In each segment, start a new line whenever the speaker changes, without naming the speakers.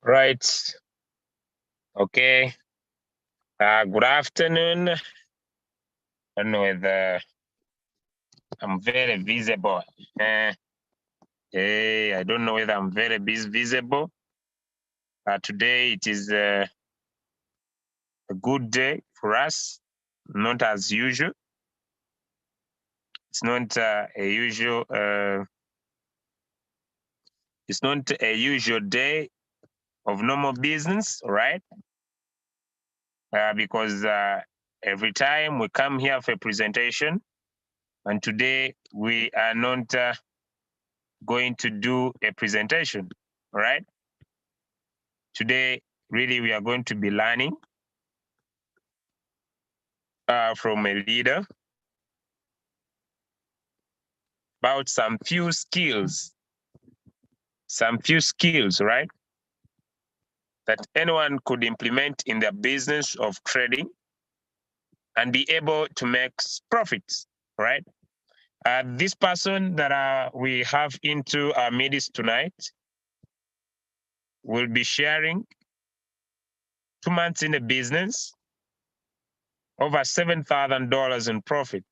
Right. Okay. Good afternoon. I don't know whether I'm very visible. Hey, I don't know whether I'm very visible. Today it is a good day for us, not as usual. It's not a usual. It's not a usual day of normal business, right? Because every time we come here for a presentation, and today we are not going to do a presentation, right? Today, really, we are going to be learning from a leader about some few skills, right? That anyone could implement in their business of trading and be able to make profits, right? This person that we have into our midst tonight will be sharing 2 months in the business, over $7,000 in profit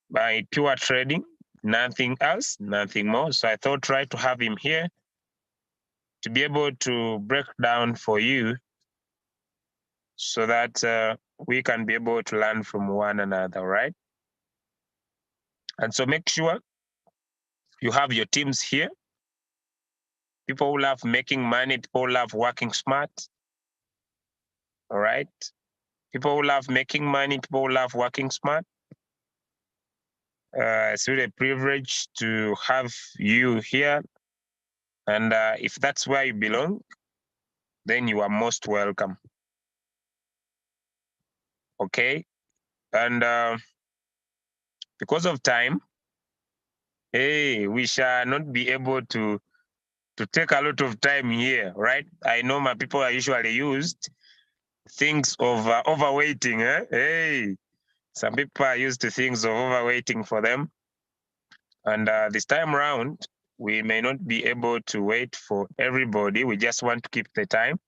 by pure trading, nothing else, nothing more. So I thought try to have him here to be able to break down for you so that we can be able to learn from one another, right? And so make sure you have your teams here, people who love making money, people who love working smart, all right? People who love making money, people who love working smart. It's really a privilege to have you here. And if that's where you belong, then you are most welcome. Okay? And because of time, hey, we shall not be able to take a lot of time here, right? I know my people are usually used things of overweighting. Hey, some people are used to things of overweighting for them. And this time around, we may not be able to wait for everybody. We just want to keep the time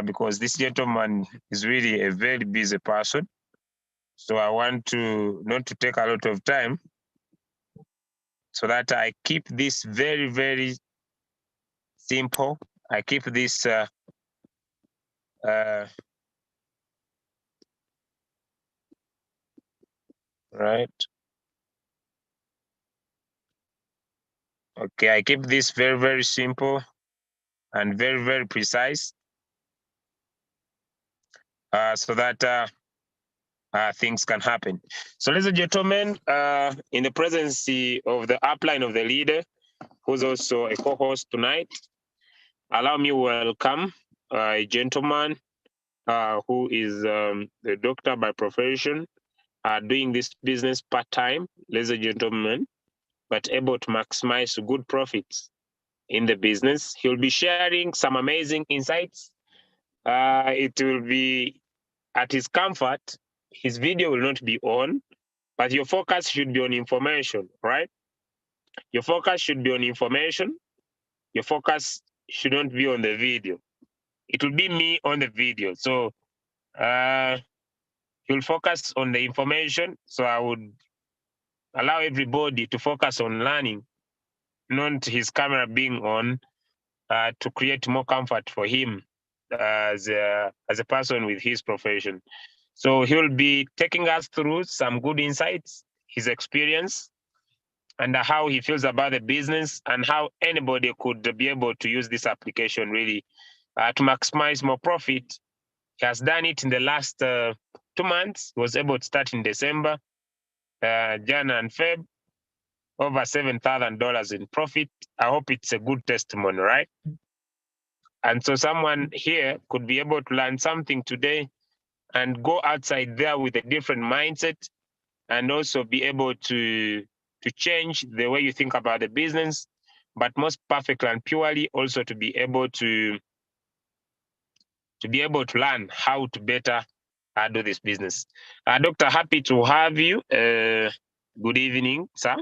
because this gentleman is really a very busy person. So I want to not to take a lot of time so that I keep this very, very simple. I keep this right. Okay, I keep this very, very simple and very, very precise so that things can happen. So, ladies and gentlemen, in the presence of the upline of the leader, who's also a co-host tonight, allow me welcome a gentleman who is a doctor by profession, doing this business part-time, ladies and gentlemen, but able to maximize good profits in the business. He'll be sharing some amazing insights. It will be at his comfort. His video will not be on, but your focus should be on information, right? Your focus should be on information. Your focus shouldn't be on the video. It will be me on the video. So he'll focus on the information. So I would allow everybody to focus on learning, not his camera being on, to create more comfort for him as a person with his profession. So he'll be taking us through some good insights, his experience, and how he feels about the business and how anybody could be able to use this application really to maximize more profit. He has done it in the last 2 months. He was able to start in December, January and Feb, over $7,000 in profit. I hope it's a good testimony, right? And so someone here could be able to learn something today and go outside there with a different mindset and also be able to change the way you think about the business, but most perfectly and purely also to be able to learn how to better do this business. Doctor, happy to have you. Good evening, sir.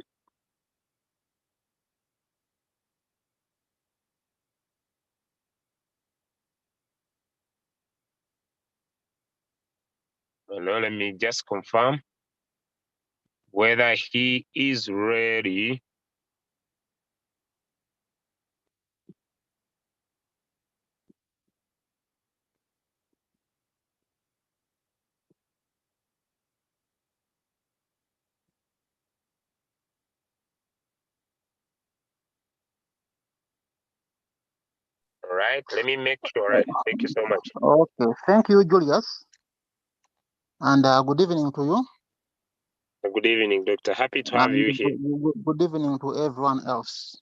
Now let me just confirm whether he is ready. All right, let me make sure. Right. Thank you so much.
Okay, thank you, Julius. And good evening to you.
Good evening, Doctor. Happy to have you here.
Good evening to everyone else.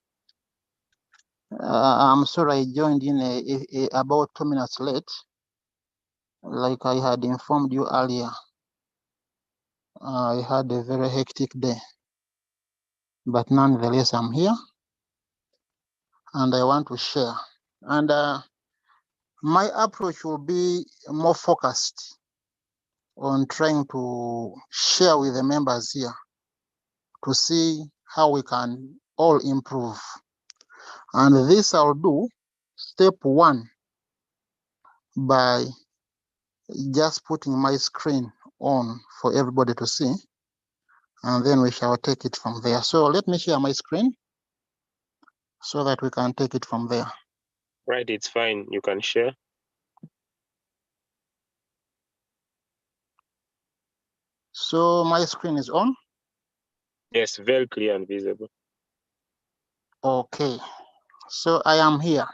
I'm sorry I joined in about 2 minutes late, like I had informed you earlier. I had a very hectic day, but nonetheless, I'm here and I want to share. And my approach will be more focused on trying to share with the members here to see how we can all improve. And this I'll do step one by just putting my screen on for everybody to see, and then we shall take it from there. So let me share my screen so that we can take it from there.
Right, it's fine. You can share.
So my screen is on?
Yes, very clear and visible.
Okay, so I am here.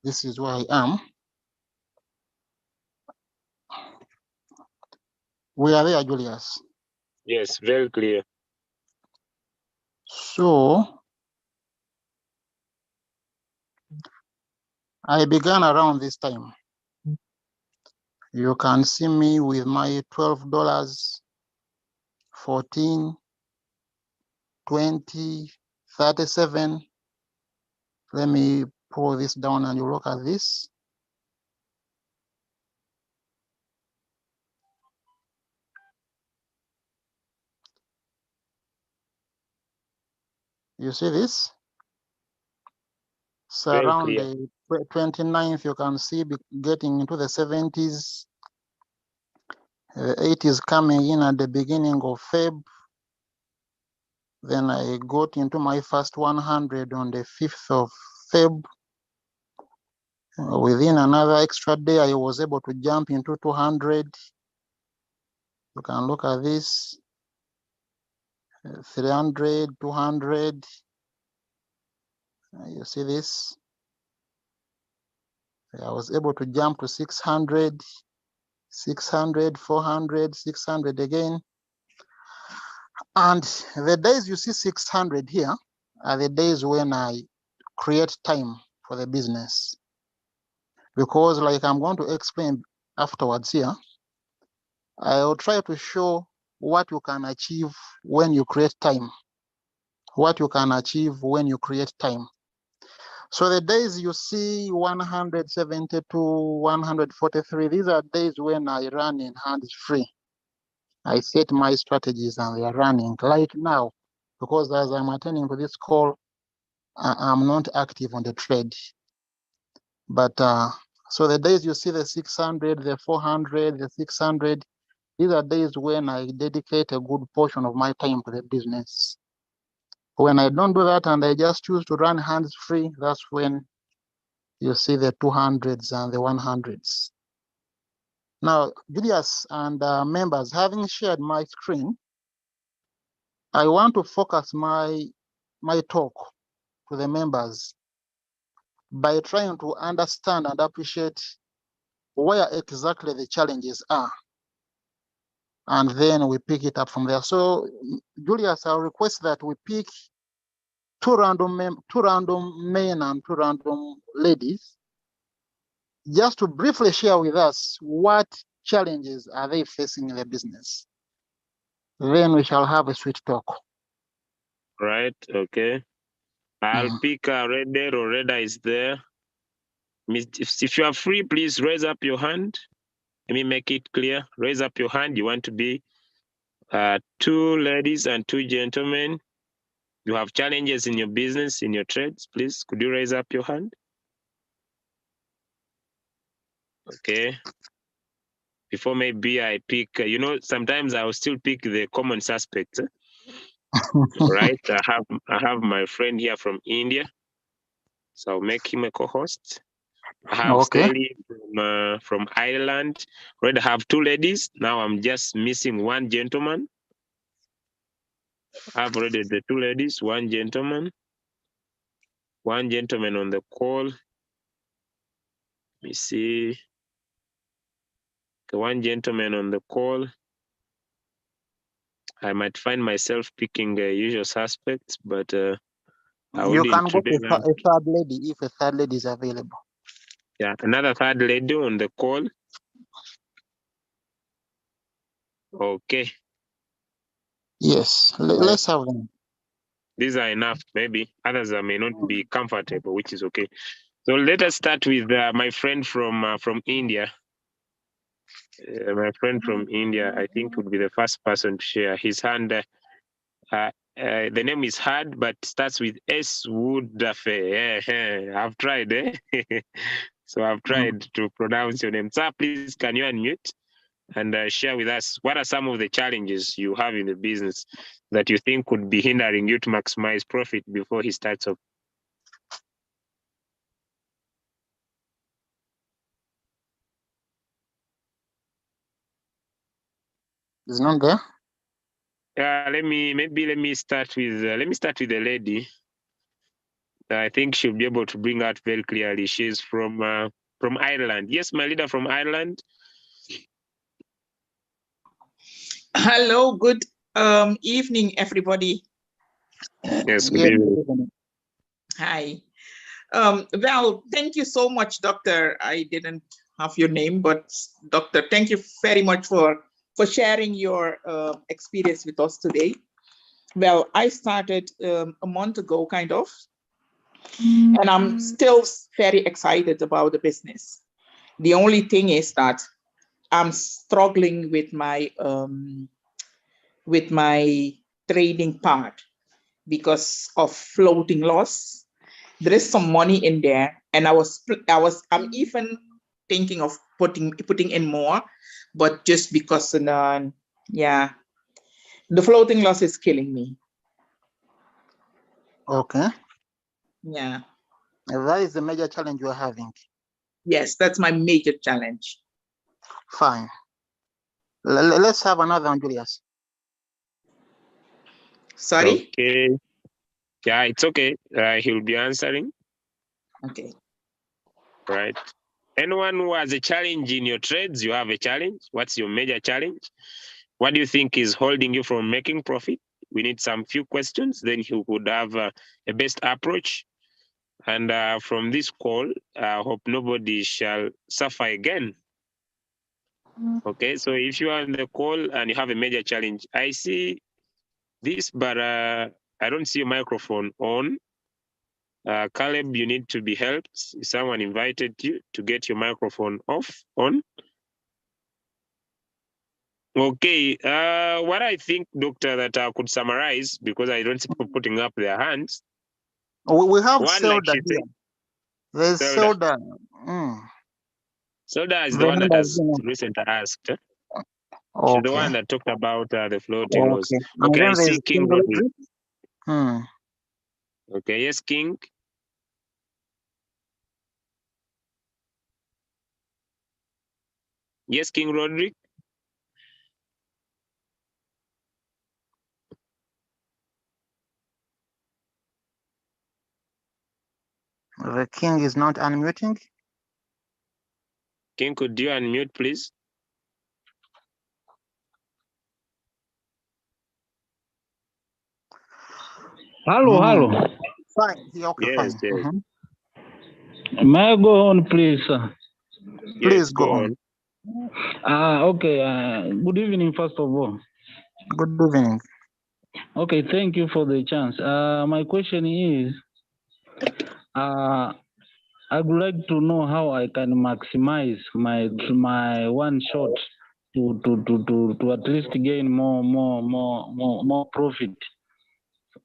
This is where I am. We are there, Julius.
Yes, very clear.
So I began around this time. You can see me with my $12, 14, 20, 37. Let me pull this down and you look at this. You see this? So
Very
around
clear.
the 29th, you can see getting into the 70s, 80s coming in at the beginning of Feb. Then I got into my first 100 on the 5th of Feb. Within another extra day, I was able to jump into 200. You can look at this, 300, 200. You see this? I was able to jump to 600, 600, 400, 600 again. And the days you see 600 here are the days when I create time for the business. Because like I'm going to explain afterwards here, I'll try to show what you can achieve when you create time. What you can achieve when you create time. So the days you see 172, 143, these are days when I run in hands-free. I set my strategies and they are running. Like now, because as I'm attending to this call, I'm not active on the trade. But so the days you see the 600, the 400, the 600, these are days when I dedicate a good portion of my time to the business. When I don't do that and I just choose to run hands-free, that's when you see the 200s and the 100s. Now, Julius and members, having shared my screen, I want to focus my talk to the members by trying to understand and appreciate where exactly the challenges are. And then we pick it up from there. So, Julius, I'll request that we pick two random men and two random ladies, just to briefly share with us what challenges are they facing in the business. Then we shall have a sweet talk.
Right, okay. I'll pick Reda. Or Reda is there. If you are free, please raise up your hand. Let me make it clear. Raise up your hand. You want to be two ladies and two gentlemen. You have challenges in your business, in your trades. Please, could you raise up your hand? Okay. before maybe I pick, sometimes I'll still pick the common suspects. Right? I have my friend here from India, so I'll make him a co-host. I have
Okay.
Stelly from Ireland. Already have 2 ladies. Now I'm just missing 1 gentleman. I've already the 2 ladies, 1 gentleman. 1 gentleman on the call. Let me see. Okay, 1 gentleman on the call. I might find myself picking usual suspects, but I
You
wouldn't
can go
today.
to a third lady if a third lady is available.
Yeah, another 3rd lady on the call. Okay.
Yes, let's have them.
These are enough. Maybe others may not be comfortable, which is okay. So let us start with my friend from India. My friend from India, I think, would be the first person to share his hand. The name is hard, but starts with S. Woodafe. I've tried, So I've tried to pronounce your name. Sir, please, can you unmute and share with us what are some of the challenges you have in the business that you think could be hindering you to maximize profit before he starts off?
Is not there?
Let me start with the lady. I think she'll be able to bring out very clearly. She's from Ireland. Yes, my leader from Ireland.
Hello, good evening, everybody.
Yes, good evening.
Hi. Well, thank you so much, Doctor. I didn't have your name, but Doctor, thank you very much for sharing your experience with us today. Well, I started a month ago, kind of, and I'm still very excited about the business. The only thing is that I'm struggling with my trading part because of floating loss. There is some money in there, and I'm even thinking of putting in more, but just because the floating loss is killing me.
Okay.
Yeah.
That is the major challenge you are having.
Yes, that's my major challenge.
Fine. Let's have another one, Julius.
Sorry?
Okay. Yeah, it's okay. He'll be answering.
Okay.
Right. Anyone who has a challenge in your trades, you have a challenge. What's your major challenge? What do you think is holding you from making profit? We need some few questions, then you could have a best approach. And from this call, I hope nobody shall suffer again. Okay, so if you are on the call and you have a major challenge, I see this, but I don't see your microphone on. Caleb, you need to be helped. Someone invited you to get your microphone on. Okay, what I think, Doctor, that I could summarize, because I don't see people putting up their hands.
We have
One,
Selda
like she
here.
said,
There's Selda.
Selda is the one that has recently asked. She's the one that talked about the floating loss. Okay, I see King Roderick. Okay, yes, King. Yes, King Roderick.
The King is not unmuting.
King, could you unmute, please?
Hello.
Fine. Yeah, okay,
yes,
fine.
Yes.
May I go on, please?
Please go on.
Okay. Good evening, first of all.
Good evening.
Okay, thank you for the chance. My question is, I would like to know how I can maximize my one shot to at least gain more profit.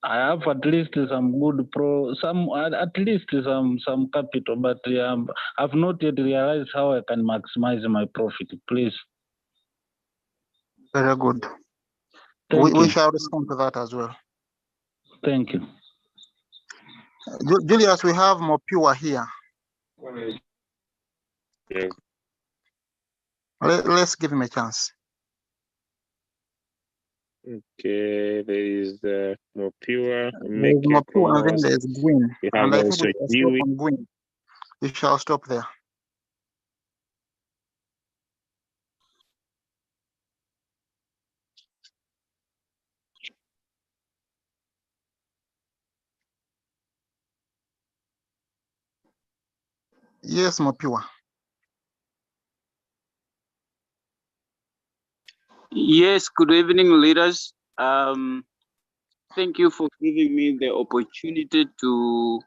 I have at least some capital, but I've not yet realized how I can maximize my profit. Please.
Very good.
Thank
We
you.
shall respond to that as well.
Thank you.
Julius, we have Mopiwa here.
Yes.
Let's give him a chance.
Okay, there is Mopiwa.
There's Mopiwa and then there's Gwyn.
We have
And I think
also
we shall stop
Dewey.
on Gwyn. We shall stop there. Yes, Mopiwa.
Yes, good evening, leaders. Thank you for giving me the opportunity to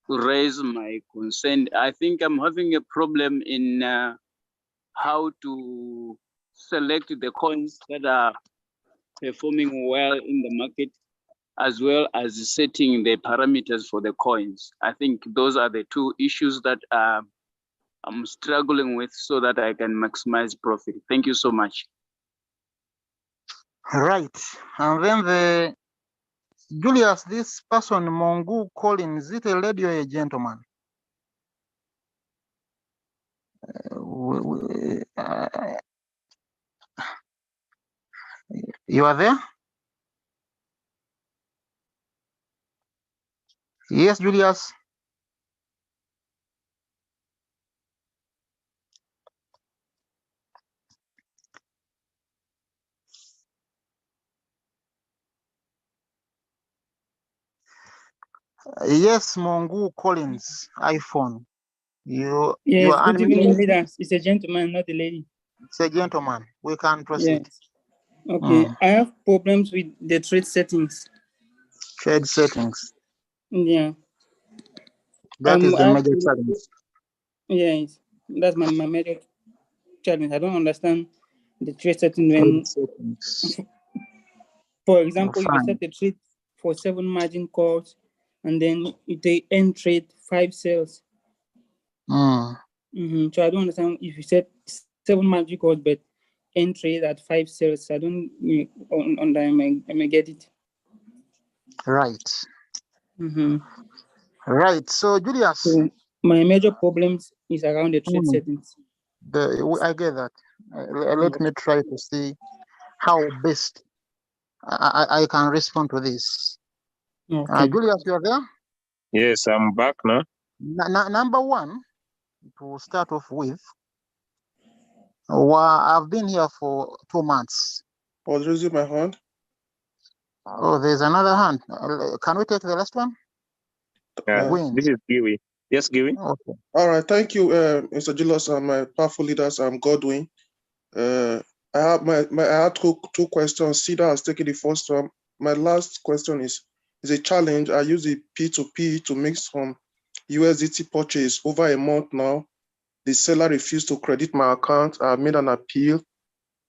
raise my concern. I think I'm having a problem in how to select the coins that are performing well in the market, as well as setting the parameters for the coins. I think those are the two issues that I'm struggling with so that I can maximize profit. Thank you so much.
Right. And then Julius, this person, Mongu Collins, is it a lady or a gentleman? You are there? Yes, Julius. Yes, Mongu Collins, iPhone. You
Yes,
are
good evening,
unmuted.
leaders. It's a gentleman, not a lady.
It's a gentleman. We can proceed.
Yes. Okay. I have problems with the trade settings.
Trade settings.
Yeah.
That is the
I have
major
to-
challenge.
Yes, that's my major challenge. I don't understand the trade setting
Trade
when,
settings.
for example, you
Fine.
set a trade for 7 margin calls, and then they end trade 5 sales. So I don't understand if you set 7 margin calls, but end trade at 5 sales. I don't I may get it.
Right. Right. So, Julius.
So my major problems is around the trade settings.
I get that. Let me try to see how best I can respond to this.
Okay.
Julius, you are there?
Yes, I'm back now.
Number one, to start off with, I've been here for 2 months.
I was raising my hand.
Oh, there's another hand. Can we take the last one?
This
is Dewey. Yes, Dewey.
Okay.
All right, thank you, Mr. Julius, and my powerful leaders. I'm Godwin. I have I had two questions. Cedar has taken the first one. My last question is a challenge. I use the P2P to make some USDT purchase over a month now. The seller refused to credit my account. I made an appeal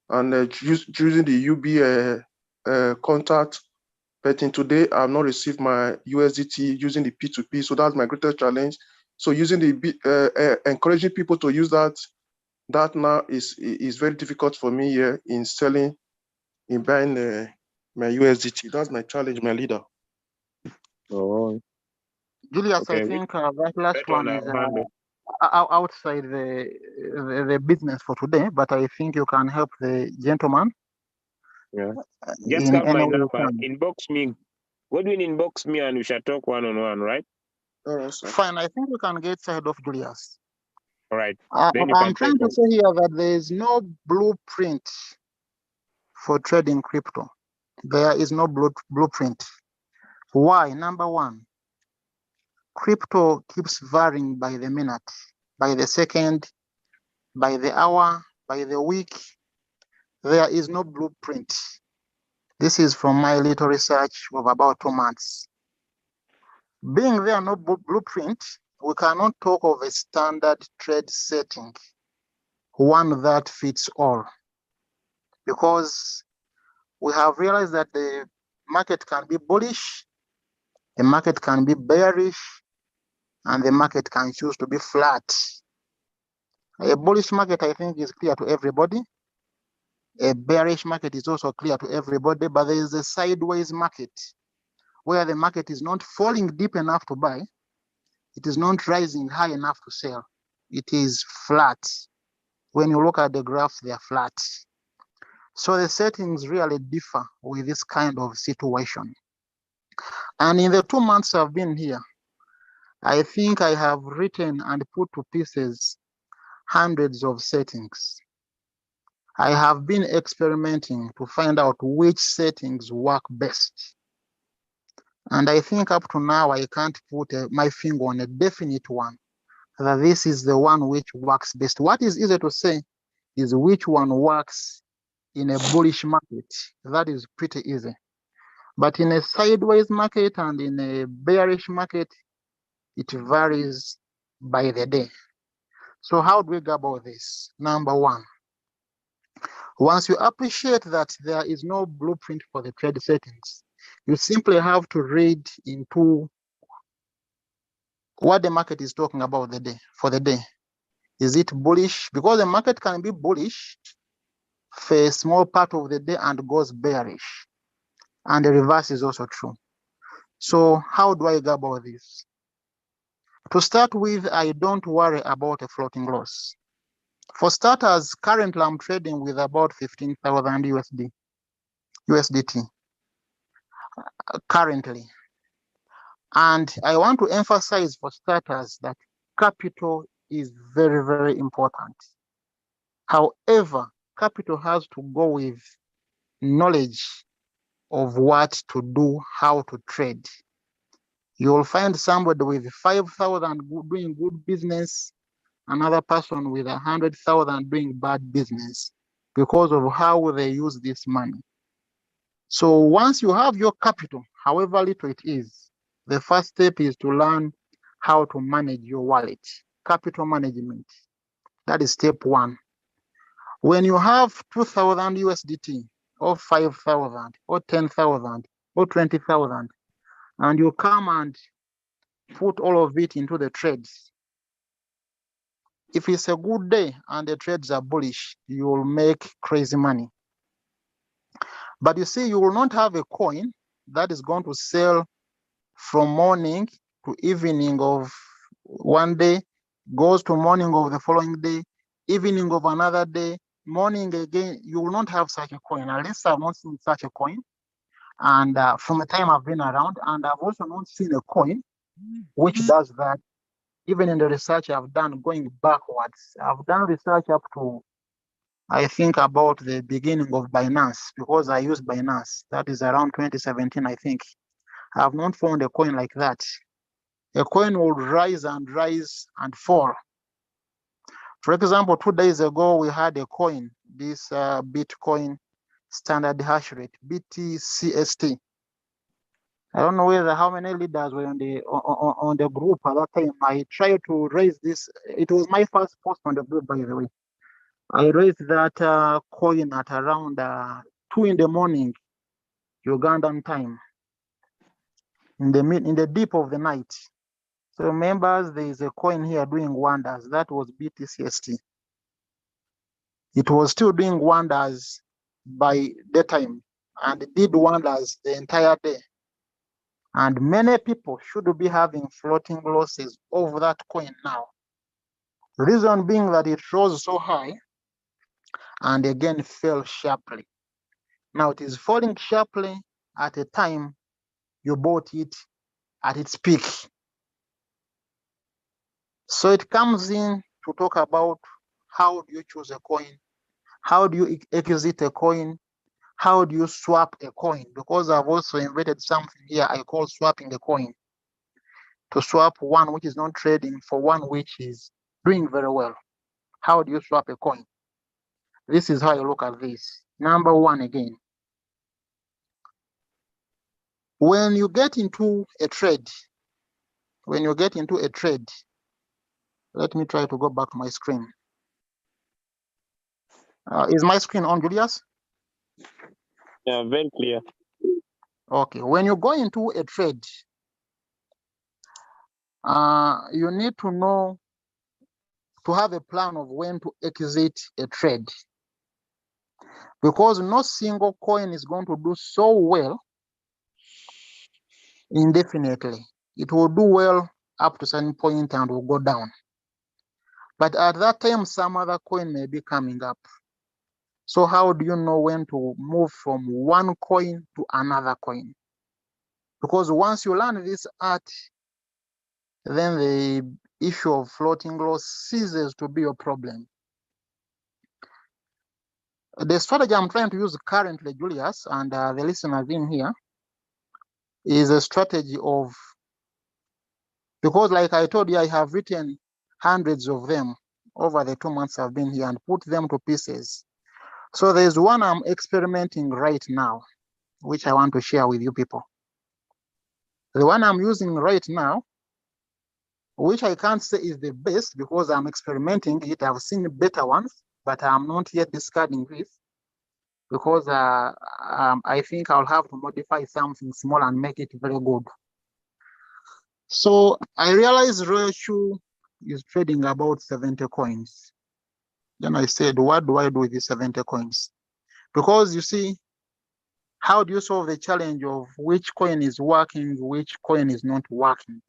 and using the UB contact. But in today, I have not received my USDT using the P2P. So that's my greatest challenge. So using the encouraging people to use that now is very difficult for me here in buying my USDT. That's my challenge, my leader.
Oh.
Julius,
Okay.
I think that last one is outside the business for today, but I think you can help the gentleman.
Yeah. Just have my number. Inbox me. Godwin, inbox me and we shall talk one-on-one, right?
All right, sir.
Fine. I think we can get side of Julius.
All right.
I'm trying to say here that there is no blueprint for trading crypto. There is no blueprint. Why? Number one, crypto keeps varying by the minute, by the second, by the hour, by the week. There is no blueprint. This is from my little research of about 2 months. Being there no blueprint, we cannot talk of a standard trade setting, one that fits all. Because we have realized that the market can be bullish, the market can be bearish, and the market can choose to be flat. A bullish market, I think, is clear to everybody. A bearish market is also clear to everybody, but there is a sideways market where the market is not falling deep enough to buy. It is not rising high enough to sell. It is flat. When you look at the graphs, they are flat. So the settings really differ with this kind of situation. And in the 2 months I've been here, I think I have written and put to pieces hundreds of settings. I have been experimenting to find out which settings work best. And I think up to now, I can't put my finger on a definite one, that this is the one which works best. What is easy to say is which one works in a bullish market. That is pretty easy. But in a sideways market and in a bearish market, it varies by the day. So how do we go about this? Number one, once you appreciate that there is no blueprint for the trade settings, you simply have to read into what the market is talking about for the day. Is it bullish? Because the market can be bullish for a small part of the day and goes bearish. And the reverse is also true. So how do I go about this? To start with, I don't worry about a floating loss. For starters, currently I'm trading with about 15,000 USDT currently. And I want to emphasize for starters that capital is very, very important. However, capital has to go with knowledge of what to do, how to trade. You'll find somebody with 5,000 doing good business, another person with 100,000 doing bad business because of how they use this money. So once you have your capital, however little it is, the first step is to learn how to manage your wallet, capital management. That is step one. When you have 2,000 USDT or 5,000 or 10,000 or 20,000, and you come and put all of it into the trades, if it's a good day and the trades are bullish, you will make crazy money. But you see, you will not have a coin that is going to sell from morning to evening of one day, goes to morning of the following day, evening of another day, morning again. You will not have such a coin. At least I've not seen such a coin. And from the time I've been around, and I've also not seen a coin which does that. Even in the research I've done going backwards, I've done research up to, I think, about the beginning of Binance, because I use Binance. That is around 2017, I think. I have not found a coin like that. A coin will rise and fall. For example, 2 days ago, we had a coin, this Bitcoin standard hash rate, BTCST. I don't know how many leaders were on the group at that time. I tried to raise this. It was my first post on the group, by the way. I raised that coin at around 2 in the morning, Ugandan time, in the deep of the night. So members, there is a coin here doing wonders. That was BTCST. It was still doing wonders by daytime, and it did wonders the entire day. And many people should be having floating losses over that coin now. Reason being that it rose so high and again fell sharply. Now it is falling sharply at a time you bought it at its peak. So it comes in to talk about how do you choose a coin? How do you exit a coin? How do you swap a coin? Because I've also invented something here I call swapping a coin. To swap one which is not trading for one which is doing very well. How do you swap a coin? This is how you look at this. Number one again. When you get into a trade, let me try to go back to my screen. Is my screen on, Julius?
Yeah, very clear.
Okay, when you go into a trade, you need to know, to have a plan of when to exit a trade. because no single coin is going to do so well indefinitely. It will do well up to a certain point and will go down. But at that time, some other coin may be coming up. So how do you know when to move from one coin to another coin? Because once you learn this art, then the issue of floating loss ceases to be a problem. The strategy I'm trying to use currently, Julius, and the listeners in here, is a strategy of, because like I told you, I have written hundreds of them over the 2 months I've been here and put them to pieces. So there's one I'm experimenting right now, which I want to share with you people. The one I'm using right now, which I can't say is the best because I'm experimenting it. I've seen better ones, but I'm not yet discarding this because I think I'll have to modify something small and make it very good. So I realized Royalq is trading about 70 coins. Then I said, what do I do with these 70 coins? Because you see, how do you solve the challenge of which coin is working, which coin is not working?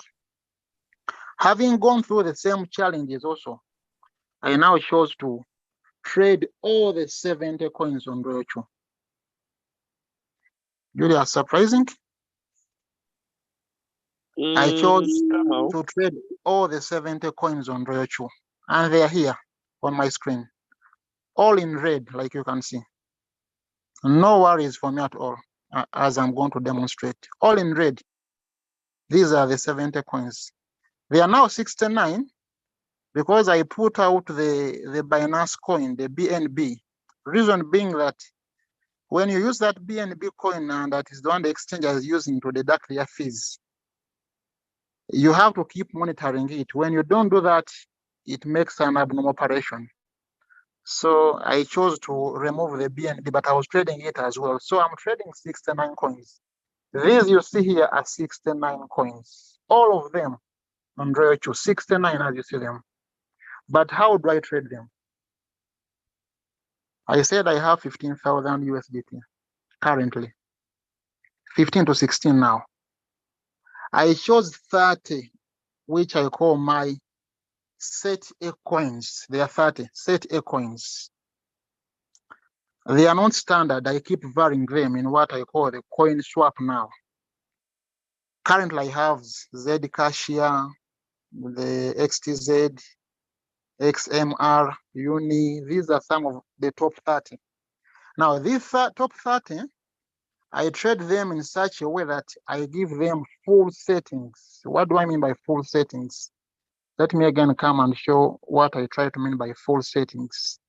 Having gone through the same challenges also, I now chose to trade all the 70 coins on Royalq. Julia, surprising? I chose to trade all the 70 coins on Royalq, and they are here on my screen, all in red, like you can see. No worries for me at all, as I'm going to demonstrate. All in red. These are the 70 coins. They are now 69 because I put out the Binance coin, the BNB. Reason being that when you use that BNB coin, and that is the one the exchange is using to deduct their fees, you have to keep monitoring it. When you don't do that, it makes an abnormal operation. So I chose to remove the BNB, but I was trading it as well. So I'm trading 69 coins. These you see here are 69 coins. All of them on Royalq, 69 as you see them. But how do I trade them? I said I have 15,000 USDT currently, 15 to 16 now. I chose 30, which I call my set A coins. They are 30 set A coins. They are not standard. I keep varying them in what I call the coin swap now. Currently, I have Zcash here, the XTZ, XMR, Uni. These are some of the top 30. Now, these top 30, I trade them in such a way that I give them full settings. What do I mean by full settings? Let me again come and show what I try to mean by full settings.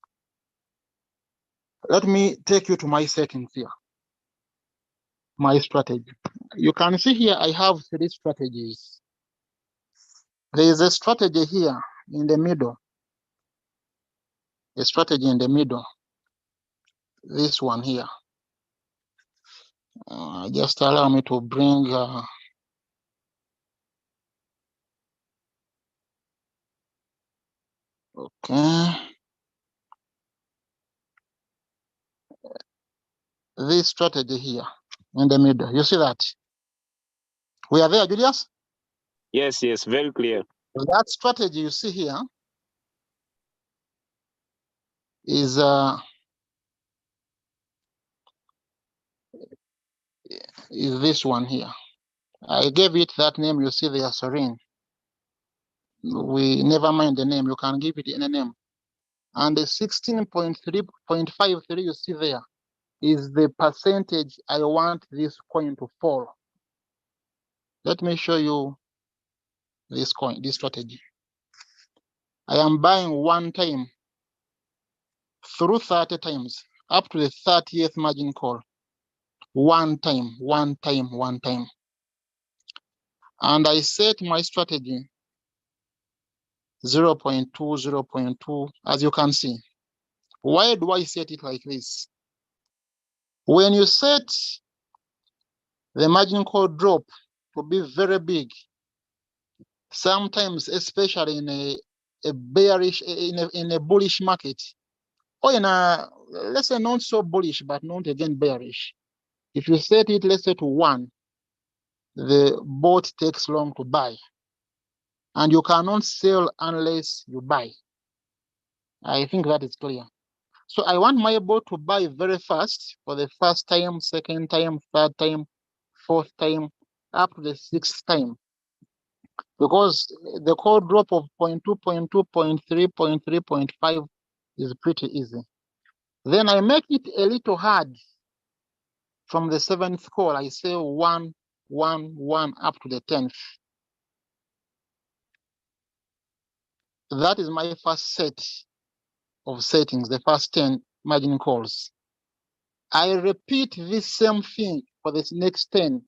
Let me take you to my settings here, my strategy. You can see here I have 3 strategies. There is a strategy here in the middle, a strategy in the middle, this one here. Just allow me to bring okay. This strategy here in the middle. You see that? We are there, Julius?
Yes, yes, very clear.
That strategy you see here is this one here. I gave it that name you see there, Serene. We never mind the name, you can give it any name. And the 16.3.53 you see there is the percentage I want this coin to fall. Let me show you this coin, this strategy. I am buying one time through 30 times up to the 30th margin call. One time. And I set my strategy 0.2, 0.2, as you can see. Why do I set it like this? When you set the margin call drop to be very big, sometimes, especially in a bearish, in a bullish market, or in a let's say not so bullish, but not again bearish. If you set it, let's say to 1, the bot takes long to buy. And you cannot sell unless you buy. I think that is clear. So I want my bot to buy very fast for the first time, second time, third time, fourth time, up to the 6th time. Because the core drop of 0.2, 0.2, 0.3, 0.3, 0.5 is pretty easy. Then I make it a little hard from the 7th call. I say 1, 1, 1 up to the 10th. That is my first set of settings, the first 10 margin calls. I repeat this same thing for this next 10.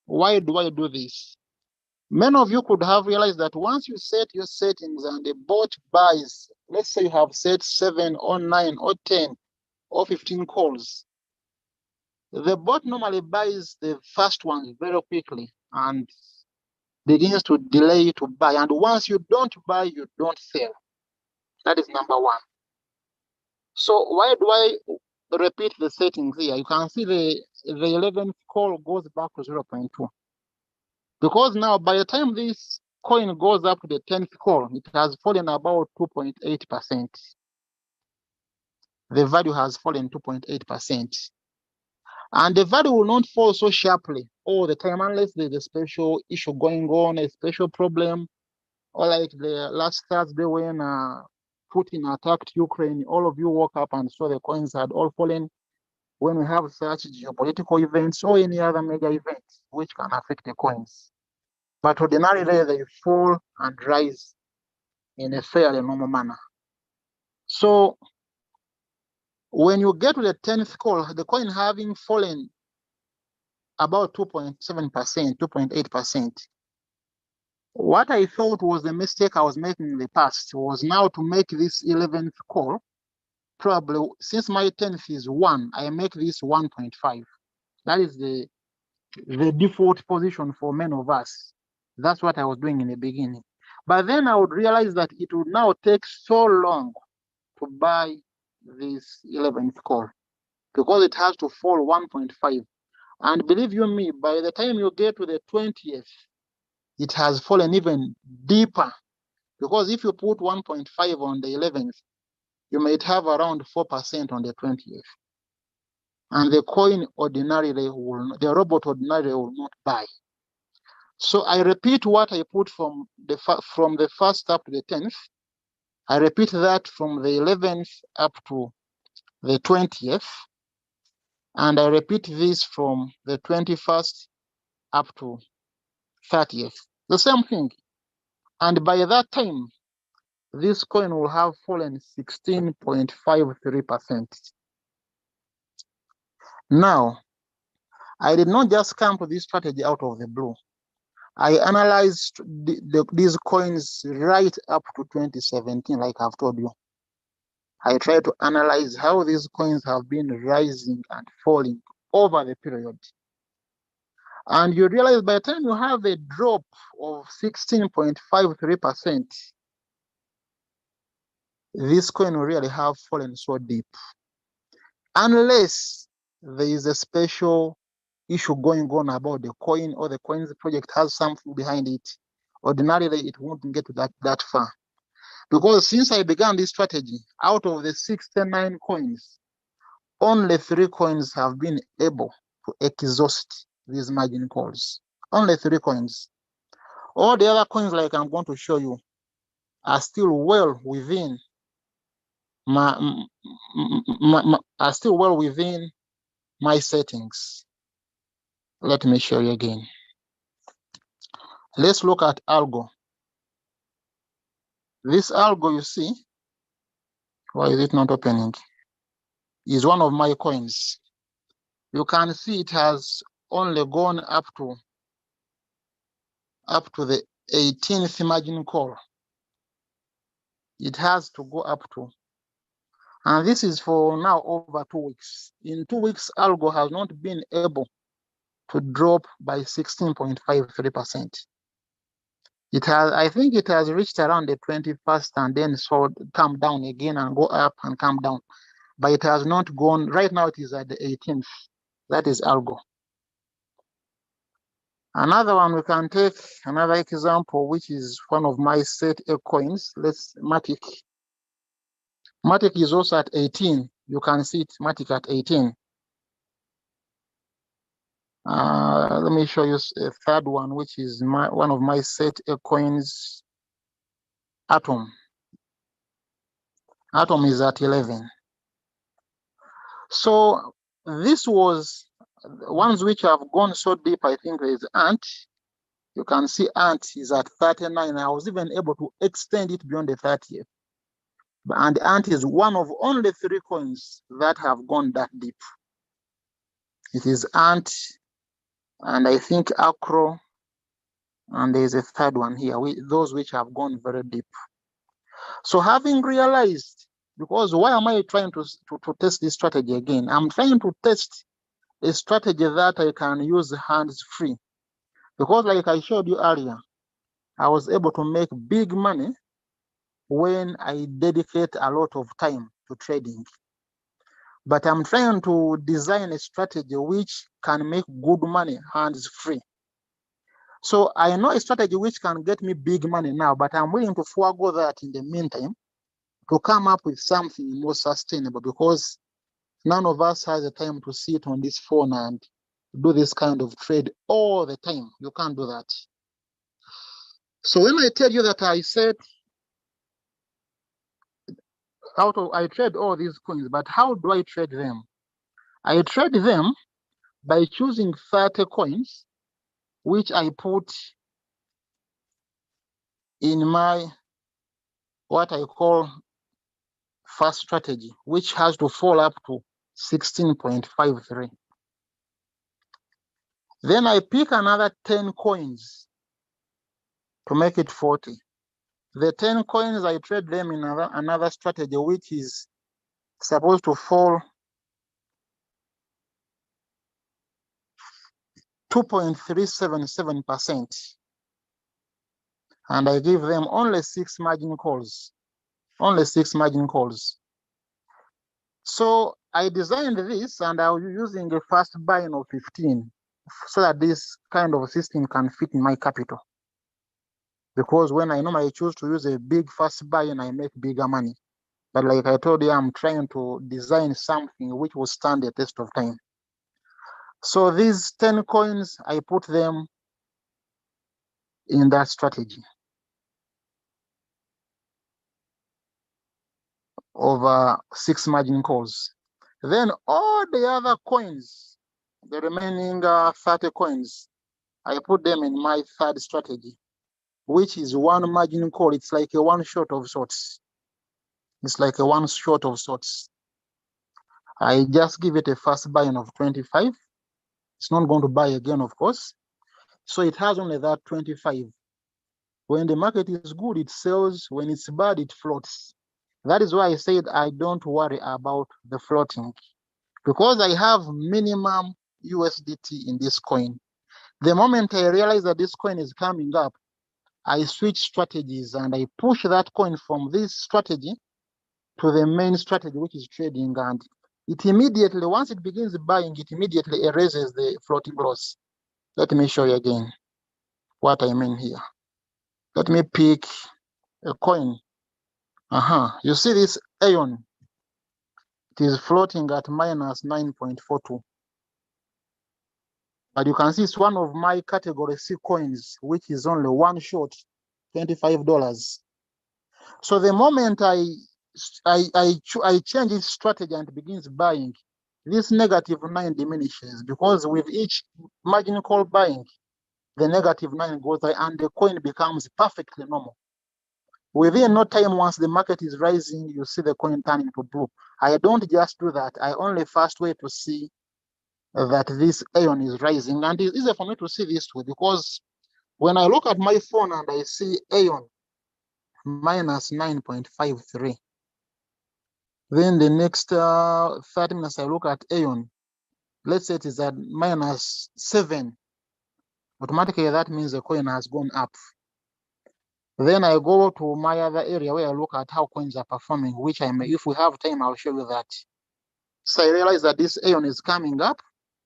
Why do I do this? Many of you could have realized that once you set your settings and the bot buys, let's say you have set 7 or 9 or 10 or 15 calls, the bot normally buys the first ones very quickly and begins to delay to buy. And once you don't buy, you don't sell. That is number 1. So why do I repeat the settings here? You can see the 11th call goes back to 0.2. Because now by the time this coin goes up to the 10th call, it has fallen about 2.8%. The value has fallen 2.8%. And the value will not fall so sharply all the time unless there's a special issue going on, a special problem, or like the last Thursday when Putin attacked Ukraine, all of you woke up and saw the coins had all fallen. When we have such geopolitical events or any other mega events which can affect the coins. But ordinarily, they fall and rise in a fairly normal manner. So when you get to the 10th call, the coin having fallen about 2.7%, 2.8%, what I thought was the mistake I was making in the past was now to make this 11th call, probably since my 10th is 1, I make this 1.5. That is the default position for many of us. That's what I was doing in the beginning. But then I would realize that it would now take so long to buy this 11th call because it has to fall 1.5. And believe you me, by the time you get to the 20th, it has fallen even deeper. Because if you put 1.5 on the 11th, you might have around 4% on the 20th. And the coin ordinarily will, the robot ordinarily will not buy. So I repeat what I put from the 1st up to the 10th. I repeat that from the 11th up to the 20th. And I repeat this from the 21st up to 30th. The same thing. And by that time, this coin will have fallen 16.53%. Now, I did not just come to this strategy out of the blue. I analyzed these coins right up to 2017, like I've told you. I tried to analyze how these coins have been rising and falling over the period. And you realize by the time you have a drop of 16.53%, this coin will really have fallen so deep. Unless there is a special issue going on about the coin or the coin's project has something behind it, ordinarily it won't get to that far. Because since I began this strategy, out of the 69 coins, only 3 coins have been able to exhaust these margin calls. Only 3 coins. All the other coins, like I'm going to show you, are still well within my settings. Let me show you again. Let's look at algo. This algo you see, why is it not opening? Is one of my coins. You can see it has only gone up to the 18th margin call. It has to go up to, and this is for now over 2 weeks. In 2 weeks, algo has not been able to drop by 16.53%. It has, I think it has reached around the 21st and then so come down again and go up and come down. but it has not gone. Right now it is at the 18th. That is algo. Another one, we can take another example, which is one of my set A coins. Let's Matic. Matic is also at 18. You can see it, Matic at 18. Let me show you a third one, which is one of my set A coins, Atom. Atom is at 11. So this was ones which have gone so deep. I think there is Ant. You can see Ant is at 39. I was even able to extend it beyond the 30th. And Ant is one of only 3 coins that have gone that deep. It is Ant, and I think Acro, and there's a third one here, those which have gone very deep. So having realized, because why am I trying to test this strategy again? I'm trying to test a strategy that I can use hands-free. Because like I showed you earlier, I was able to make big money when I dedicate a lot of time to trading. But I'm trying to design a strategy which can make good money hands-free. So I know a strategy which can get me big money now, but I'm willing to forego that in the meantime to come up with something more sustainable, because none of us has the time to sit on this phone and do this kind of trade all the time. You can't do that. So when I tell you that I said I trade all these coins, but how do I trade them? I trade them by choosing 30 coins, which I put in my what I call first strategy, which has to fall up to 16.53. Then I pick another 10 coins to make it 40. The 10 coins, I trade them in another strategy, which is supposed to fall 2.377%. And I give them only 6 margin calls. Only 6 margin calls. So I designed this, and I was using a fast buying of 15 so that this kind of system can fit in my capital. Because when I normally choose to use a big fast buying, I make bigger money. But like I told you, I'm trying to design something which will stand the test of time. So these 10 coins, I put them in that strategy over 6 margin calls. Then all the other coins, the remaining 30 coins, I put them in my third strategy, which is 1 margin call. It's like a one shot of sorts. It's like a one shot of sorts. I just give it a fast buying of 25. It's not going to buy again, of course. So it has only that 25. When the market is good, it sells. When it's bad, it floats. That is why I said I don't worry about the floating, because I have minimum USDT in this coin. The moment I realize that this coin is coming up, I switch strategies and I push that coin from this strategy to the main strategy, which is trading. And it immediately, once it begins buying, it immediately erases the floating loss. Let me show you again what I mean here. Let me pick a coin. You see this Aeon? It is floating at minus 9.42. But you can see it's one of my category C coins, which is only one short, $25. So the moment I change its strategy and begins buying, this negative 9 diminishes, because with each margin call buying, the negative 9 goes away and the coin becomes perfectly normal. Within no time, once the market is rising, you see the coin turning to blue. I don't just do that. I only first wait to see that this Aeon is rising. And it's easier for me to see this way, because when I look at my phone and I see Aeon minus 9.53, then the next 30 minutes I look at Aeon, let's say it is at minus 7, automatically that means the coin has gone up. Then I go to my other area where I look at how coins are performing, which I may, if we have time, I'll show you that. So I realize that this Aeon is coming up.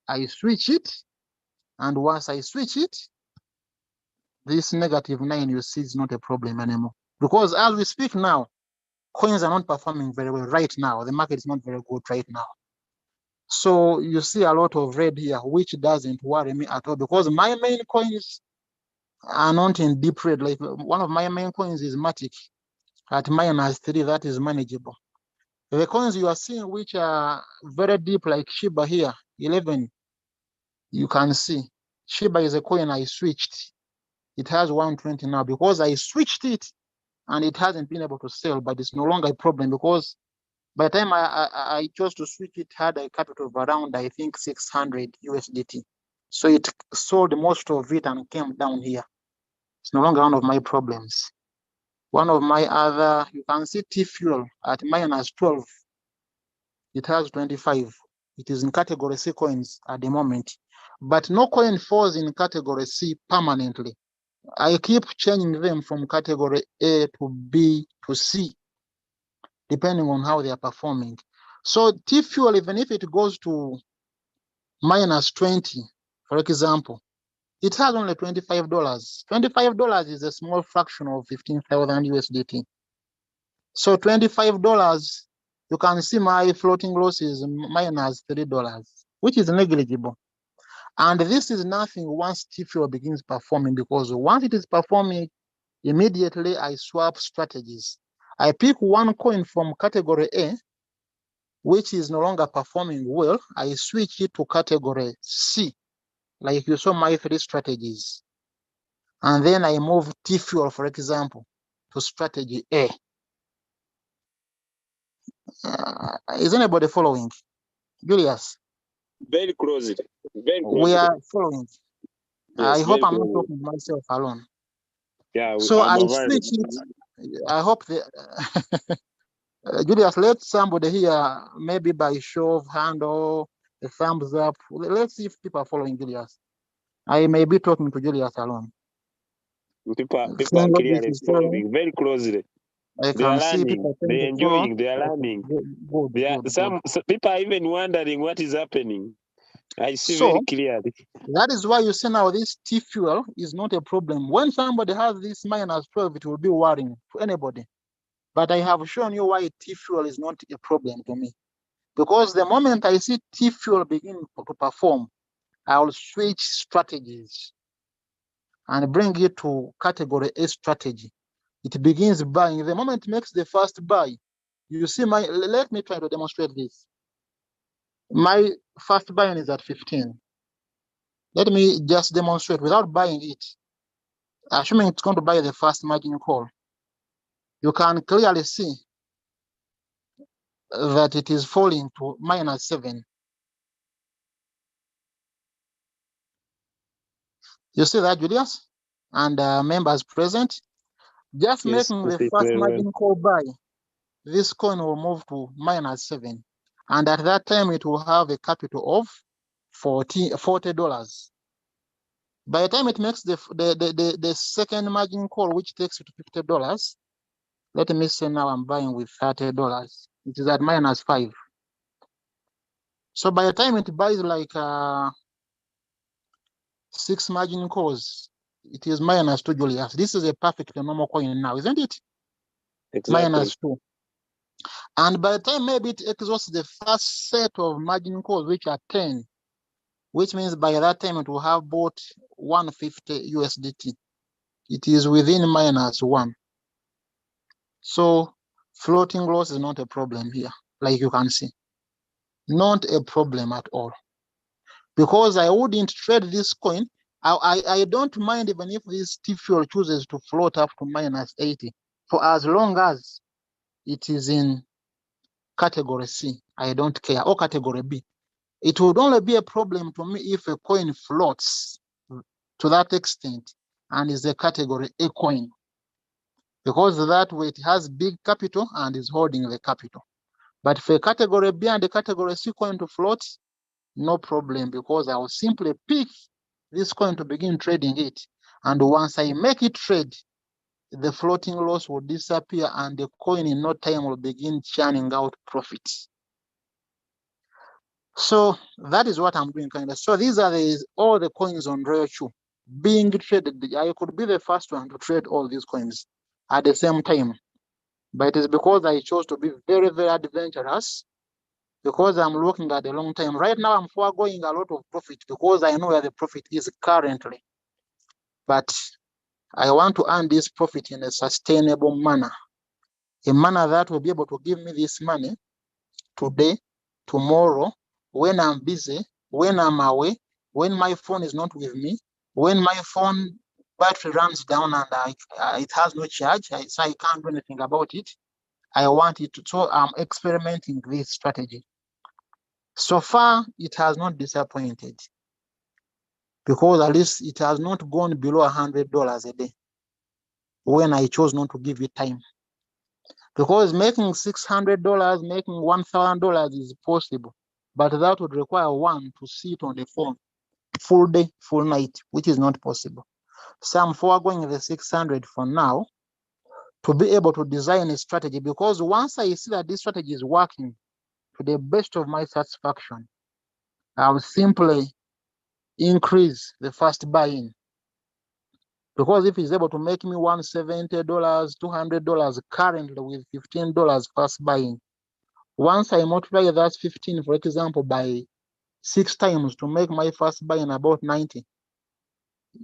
I switch it. And once I switch it, this -9 you see is not a problem anymore. Because as we speak now, coins are not performing very well right now. The market is not very good right now. So you see a lot of red here, which doesn't worry me at all because my main coins are not in deep red. Like one of my main coins is Matic at -3, that is manageable. The coins you are seeing which are very deep like Shiba here, 11, you can see. Shiba is a coin I switched. It has 120 now because I switched it and it hasn't been able to sell, but it's no longer a problem because by the time I chose to switch, it had a capital of around, I think, 600 USDT. So it sold most of it and came down here. It's no longer one of my problems. One of my other, you can see T-Fuel at -12. It has 25. It is in category C coins at the moment. But no coin falls in category C permanently. I keep changing them from category A to B to C, depending on how they are performing. So T-Fuel, even if it goes to -20, for example, it has only $25. $25 is a small fraction of 15,000 USDT. So $25, you can see my floating loss is -$3, which is negligible. And this is nothing once T-Fuel begins performing, because once it is performing, immediately I swap strategies. I pick one coin from category A, which is no longer performing well. I switch it to category C, like you saw my 3 strategies. And then I move T-Fuel, for example, to strategy A. Is anybody following? Julius?
Very closely. Very closely.
We are following.
Yes,
I hope I'm not
closely.
talking myself alone.
Yeah,
So
I'm
I
aware.
switch it. I hope the Julius, let somebody here, maybe by show of hand or a thumbs up. Let's see if people are following Julius. I may be talking to Julius alone.
People are
Single
clearly
is
following very closely.
I
They are
can see
learning.
people trying
They're
to follow.
enjoying. They are learning.
Good.
Some people are even wondering what is happening. I see
So,
very clearly.
that is why you see now this T-Fuel is not a problem. When somebody has this -12, it will be worrying to anybody. But I have shown you why T-Fuel is not a problem to me. Because the moment I see T-Fuel begin to perform, I will switch strategies and bring it to category A strategy. It begins buying. The moment it makes the first buy, you see let me try to demonstrate this. My first buy is at 15. Let me just demonstrate without buying it. Assuming it's going to buy the first margin call, you can clearly see that it is falling to -7. You see that, Julius? And members present, just
Yes,
making the first margin call buy, this coin will move to -7. And at that time, it will have a capital of $40. By the time it makes the second margin call, which takes it to $50, let me say now I'm buying with $30. It is at -5. So by the time it buys like 6 margin calls, it is -2, Julius. This is a perfect normal coin now, isn't it?
exactly.
-2. And by the time maybe it exhausts the first set of margin calls, which are 10, which means by that time it will have bought 150 USDT. It is within -1. So floating loss is not a problem here, like you can see. Not a problem at all. Because I wouldn't trade this coin. I don't mind even if this T-Fuel chooses to float up to -80, for as long as it is in category C. I don't care, or category B. It would only be a problem to me if a coin floats to that extent and is a category A coin, because that way it has big capital and is holding the capital. But for a category B and a category C coin to float, no problem, because I will simply pick this coin to begin trading it. And once I make it trade, the floating loss will disappear and the coin in no time will begin churning out profits. So that is what I'm doing kind of. So these are all the coins on Royalq being traded. I could be the first one to trade all these coins at the same time, but it is because I chose to be very, very adventurous, because I'm looking at a long time. Right now, I'm foregoing a lot of profit because I know where the profit is currently, but I want to earn this profit in a sustainable manner, a manner that will be able to give me this money today, tomorrow, when I'm busy, when I'm away, when my phone is not with me, when my phone battery runs down and it has no charge, so I can't do anything about it. I want it to, so I'm experimenting this strategy. So far, it has not disappointed, because at least it has not gone below $100 a day when I chose not to give it time. Because making $600, making $1,000 is possible, but that would require one to sit on the phone full day, full night, which is not possible. So I'm foregoing the 600 for now to be able to design a strategy, because once I see that this strategy is working to the best of my satisfaction, I'll simply increase the first buy-in. Because if it's able to make me $170, $200 currently with $15 first buy-in, once I multiply that 15, for example, by 6 times to make my first buy-in about 90,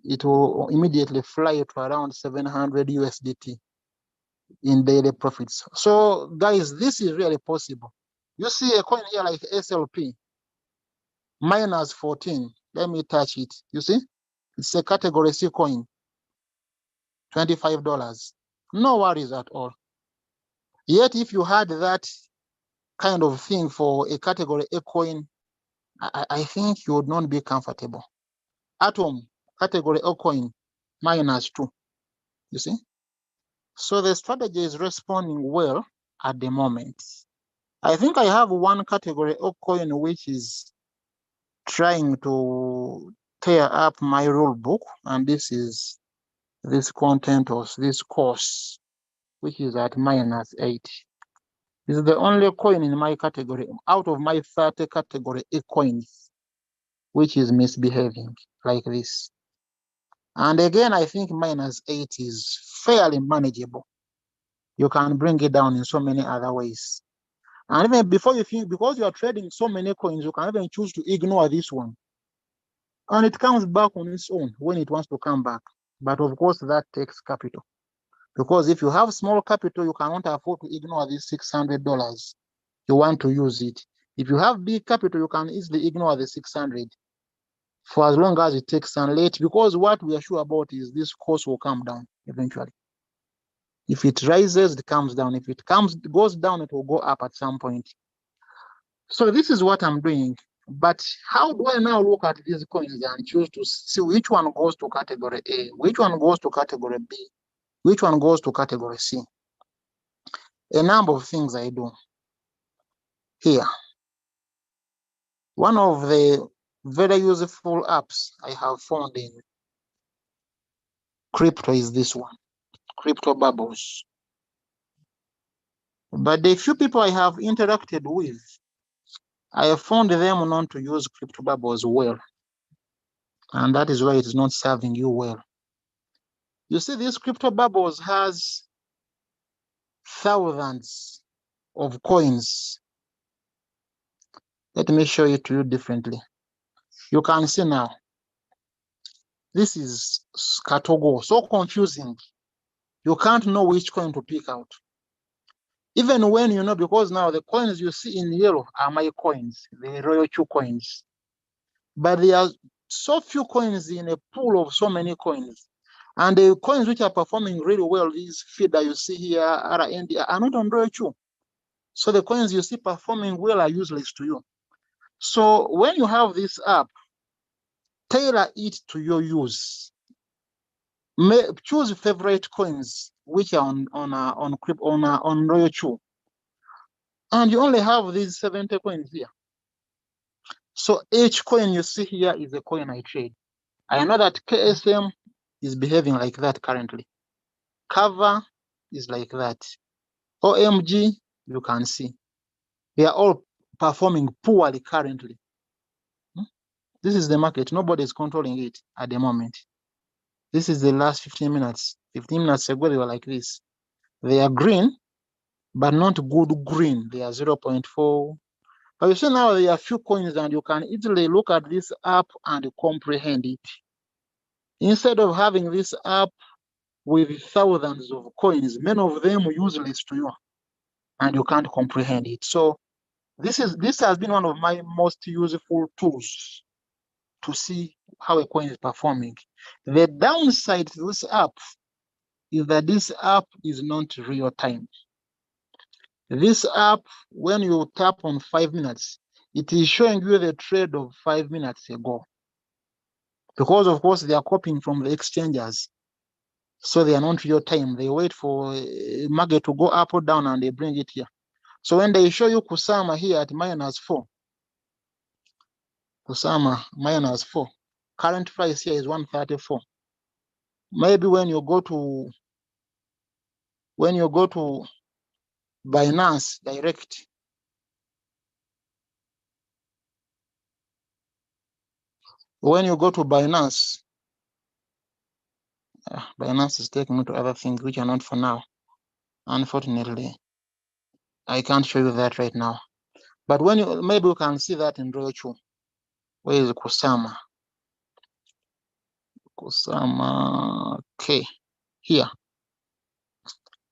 it will immediately fly to around 700 USDT in daily profits. So guys, this is really possible. You see a coin here like SLP, minus 14. Let me touch it. You see, it's a category C coin, $25. No worries at all. Yet if you had that kind of thing for a category A coin, I think you would not be comfortable. Atom, category A coin, minus 2. You see? So the strategy is responding well at the moment. I think I have one category A coin which is trying to tear up my rule book, and this is this content of this course, which is at minus 8. This is the only coin in my category out of my 30 category A coins which is misbehaving like this. And again, I think minus 8 is fairly manageable. You can bring it down in so many other ways. And even before you think, because you are trading so many coins, you can even choose to ignore this one. And it comes back on its own when it wants to come back. But of course, that takes capital. Because if you have small capital, you cannot afford to ignore this $600. You want to use it. If you have big capital, you can easily ignore the 600 for as long as it takes sunlight, because what we are sure about is this cost will come down eventually. If it rises, it comes down. If it goes down, it will go up at some point. So this is what I'm doing. But how do I now look at these coins and choose to see which one goes to category A, which one goes to category B, which one goes to category C? A number of things I do here. One of the very useful apps I have found in crypto is this one, Crypto Bubbles. But the few people I have interacted with, I have found them not to use Crypto Bubbles well. And that is why it is not serving you well. You see, this Crypto Bubbles has thousands of coins. Let me show it to you differently. You can see now, this is Katogo, so confusing. You can't know which coin to pick out. Even when you know, because now the coins you see in yellow are my coins, the Royalq coins. But there are so few coins in a pool of so many coins. And the coins which are performing really well, these feed that you see here, RND, are not on Royalq. So the coins you see performing well are useless to you. So when you have this app, tailor it to your use. Choose favorite coins which are on Royalq. And you only have these 70 coins here. So each coin you see here is a coin I trade. I know that KSM is behaving like that currently. Cover is like that. OMG, you can see. They are all performing poorly currently. This is the market. Nobody is controlling it at the moment. This is the last 15 minutes. 15 minutes ago, they were like this. They are green, but not good green. They are 0.4. But you see now there are a few coins and you can easily look at this app and comprehend it. Instead of having this app with thousands of coins, many of them useless to you, and you can't comprehend it. So this has been one of my most useful tools to see how a coin is performing. The downside to this app is that this app is not real time. This app, when you tap on 5 minutes, it is showing you the trade of 5 minutes ago. Because of course they are copying from the exchanges. So they are not real time. They wait for a market to go up or down and they bring it here. So when they show you Kusama here at -4, Kusama -4, current price here is 134. Maybe when you go to Binance Direct, Binance is taking me to other things which are not for now. Unfortunately, I can't show you that right now. But when maybe you can see that in Royalq. Where is Kusama? Kusama, okay, here.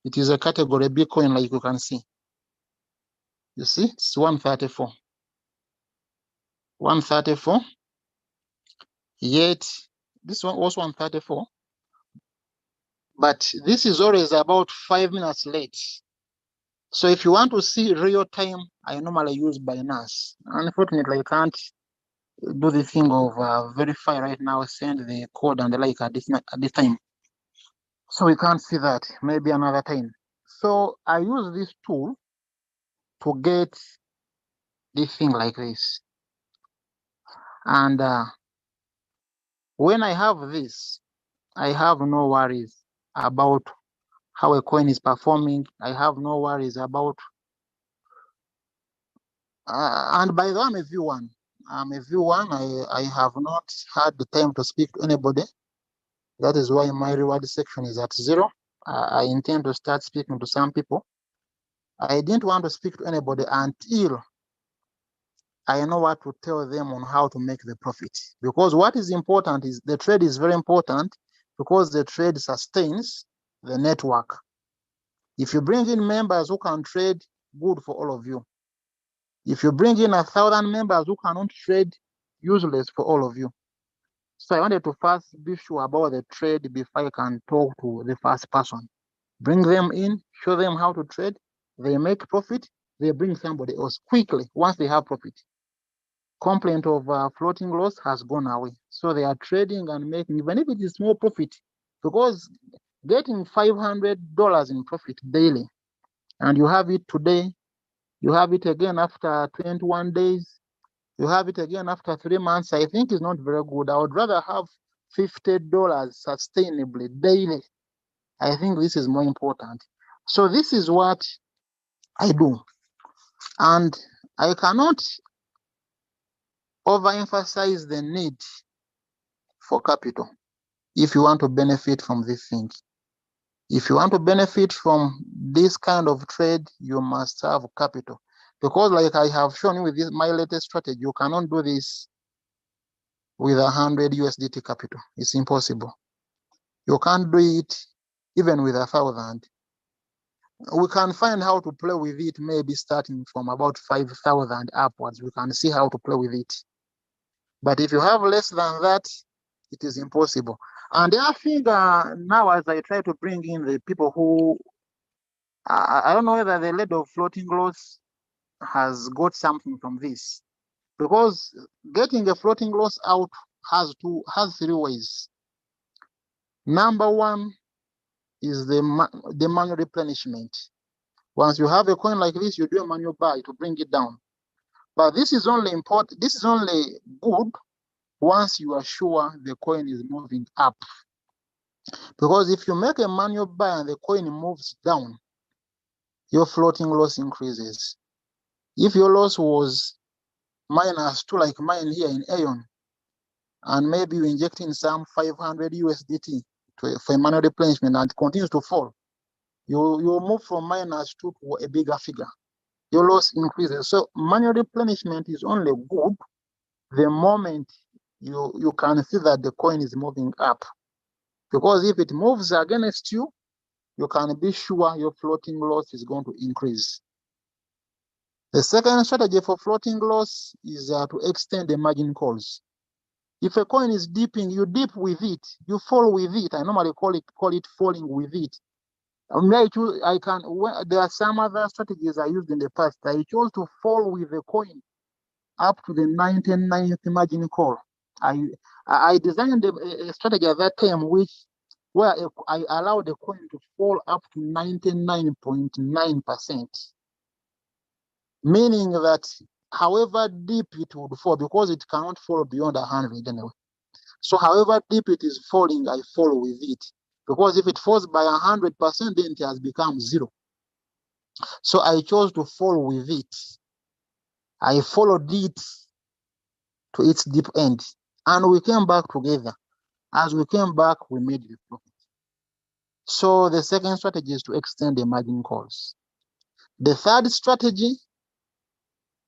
It is a category Bitcoin, like you can see. You see, it's 134. 134. Yet this one was 134. But this is always about 5 minutes late. So if you want to see real time, I normally use Binance. Unfortunately, I can't do the thing of verify right now, send the code and the like at this time. So we can't see that, maybe another time. So I use this tool to get this thing like this. And when I have this, I have no worries about how a coin is performing. I have no worries about, and by the way, I'm a V1. I have not had the time to speak to anybody. That is why my reward section is at 0. I intend to start speaking to some people. I didn't want to speak to anybody until I know what to tell them on how to make the profit. Because what is important is the trade is very important, because the trade sustains the network. If you bring in members who can trade, good for all of you. If you bring in 1,000 members who cannot trade, useless for all of you. So I wanted to first be sure about the trade before I can talk to the first person. Bring them in, show them how to trade. They make profit, they bring somebody else quickly once they have profit. Complaint of floating loss has gone away. So they are trading and making, even if it is small profit, because getting $500 in profit daily, and you have it today, you have it again after 21 days, you have it again after 3 months, I think is not very good. I would rather have $50 sustainably daily. I think this is more important. So this is what I do. And I cannot overemphasize the need for capital if you want to benefit from these things. If you want to benefit from this kind of trade, you must have capital. Because like I have shown you with my latest strategy, you cannot do this with 100 USDT capital. It's impossible. You can't do it even with 1,000. We can find how to play with it, maybe starting from about 5,000 upwards. We can see how to play with it. But if you have less than that, it is impossible. And I think now as I try to bring in the people who, I don't know whether the lead of floating loss has got something from this, because getting a floating loss out has 3 ways. Number one is the manual replenishment. Once you have a coin like this, you do a manual buy to bring it down. But this is only important. This is only good once you are sure the coin is moving up. Because if you make a manual buy and the coin moves down, your floating loss increases. If your loss was -2, like mine here in Aeon, and maybe you inject in some 500 USDT for a manual replenishment and it continues to fall, you move from -2 to a bigger figure. Your loss increases. So manual replenishment is only good the moment you can see that the coin is moving up. Because if it moves against you, you can be sure your floating loss is going to increase. The second strategy for floating loss is to extend the margin calls. If a coin is dipping, you dip with it, you fall with it. I normally call it falling with it. There are some other strategies I used in the past. I chose to fall with the coin up to the 99th margin call. I designed a strategy at that time where I allowed the coin to fall up to 99.9%, meaning that however deep it would fall, because it cannot fall beyond 100 anyway. So however deep it is falling, I fall with it. Because if it falls by 100%, then it has become 0. So I chose to fall with it. I followed it to its deep end, and we came back together. As we came back, we made the profit. So the second strategy is to extend the margin calls. The third strategy,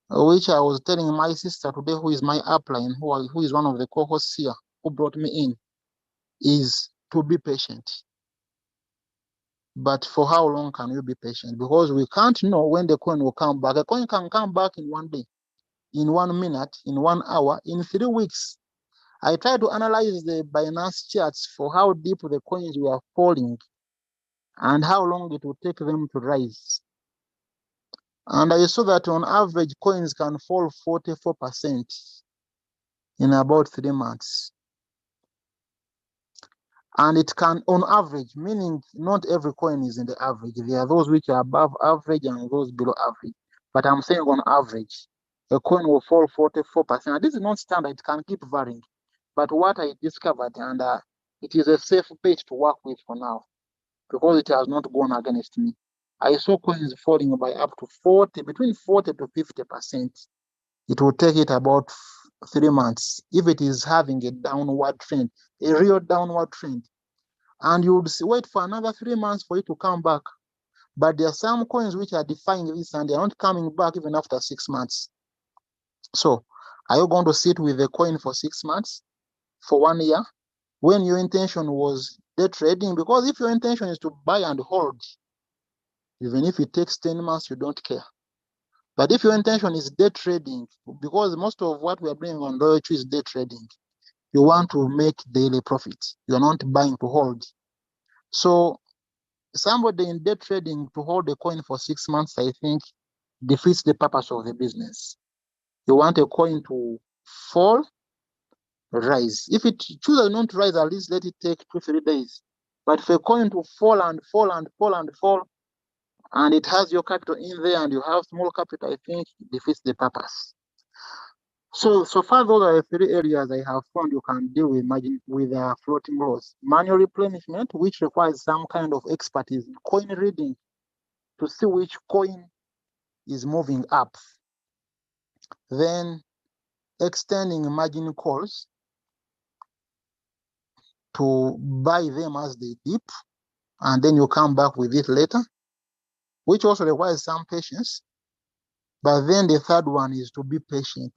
which I was telling my sister today, who is my upline, who is one of the co-hosts here, who brought me in, is to be patient. But for how long can you be patient? Because we can't know when the coin will come back. A coin can come back in 1 day, in 1 minute, in 1 hour, in 3 weeks. I try to analyze the Binance charts for how deep the coins were falling and how long it would take them to rise. And I saw that on average, coins can fall 44% in about 3 months. And it can, on average, meaning not every coin is in the average. There are those which are above average and those below average. But I'm saying on average, a coin will fall 44%. And this is not standard, it can keep varying. But what I discovered, and it is a safe bet to work with for now, because it has not gone against me. I saw coins falling by up to between 40 to 50%. It will take it about 3 months if it is having a downward trend, a real downward trend. And you would wait for another 3 months for it to come back. But there are some coins which are defying this and they're not coming back even after 6 months. So are you going to sit with the coin for 6 months, for 1 year, when your intention was day trading? Because if your intention is to buy and hold, even if it takes 10 months, you don't care. But if your intention is day trading, because most of what we are doing on Royalq is day trading, you want to make daily profits. You're not buying to hold. So somebody in day trading to hold a coin for 6 months, I think, defeats the purpose of the business. You want a coin to fall, rise. If it chooses not to rise, at least let it take 2-3 days. But for a coin to fall and fall and fall and fall, and it has your capital in there and you have small capital, I think it defeats the purpose. So far, those are the 3 areas I have found you can deal with floating loss. Manual replenishment, which requires some kind of expertise in coin reading to see which coin is moving up. Then extending margin calls to buy them as they dip, and then you come back with it later, which also requires some patience. But then the third one is to be patient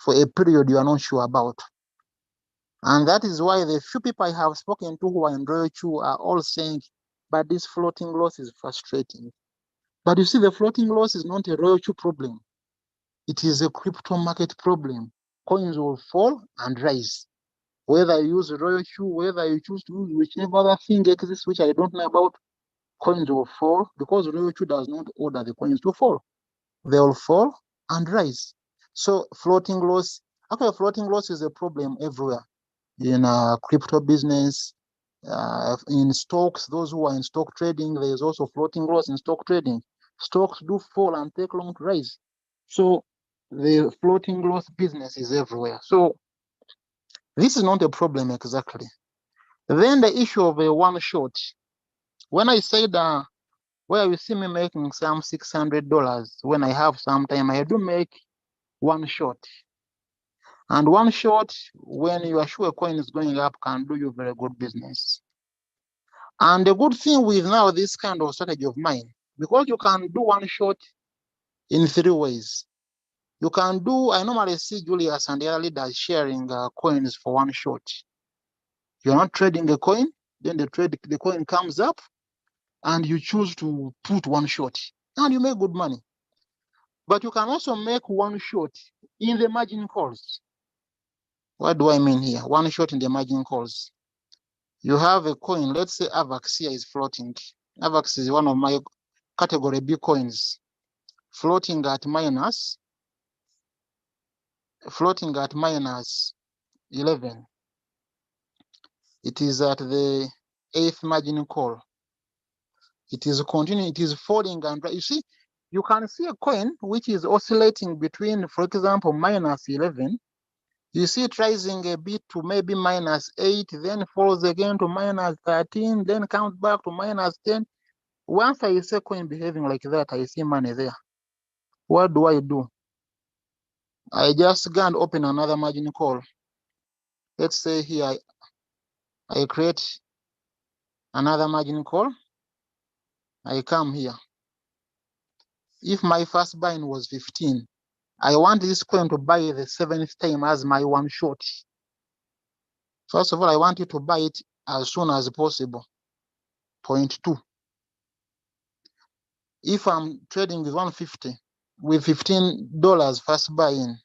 for a period you are not sure about. And that is why the few people I have spoken to who are in Royalq are all saying, but this floating loss is frustrating. But you see, the floating loss is not a Royalq problem. It is a crypto market problem. Coins will fall and rise. Whether you use Royalq, whether you choose to use whichever other thing exists, which I don't know about, coins will fall because Royalq does not order the coins to fall. They will fall and rise. So floating loss is a problem everywhere. In crypto business, in stocks, those who are in stock trading, there is also floating loss in stock trading. Stocks do fall and take long to rise. So the floating loss business is everywhere. So this is not a problem exactly. Then the issue of a one shot. When I said where you see me making some $600 when I have some time, I do make one short. And one short, when you are sure a coin is going up, can do you very good business. And the good thing with now this kind of strategy of mine, because you can do one short in 3 ways. You can do, I normally see Julius and the other leaders sharing coins for one short. You're not trading a coin, then the coin comes up and you choose to put one short and you make good money. But you can also make one short in the margin calls. What do I mean here? One short in the margin calls. You have a coin, let's say AVAX here is floating. AVAX is one of my category B coins, floating at minus 11. It is at the 8th margin call. It is continuing, it is falling, and you see, you can see a coin which is oscillating between, for example, minus 11. You see it rising a bit to maybe minus 8, then falls again to minus 13, then comes back to minus 10. Once I see a coin behaving like that, I see money there. What do? I just go and open another margin call. Let's say here, I create another margin call. I come here. If my first buying was 15, I want this coin to buy the 7th time as my one short. First of all, I want you to buy it as soon as possible. 0.2. If I'm trading with 150, with $15 first buy-in,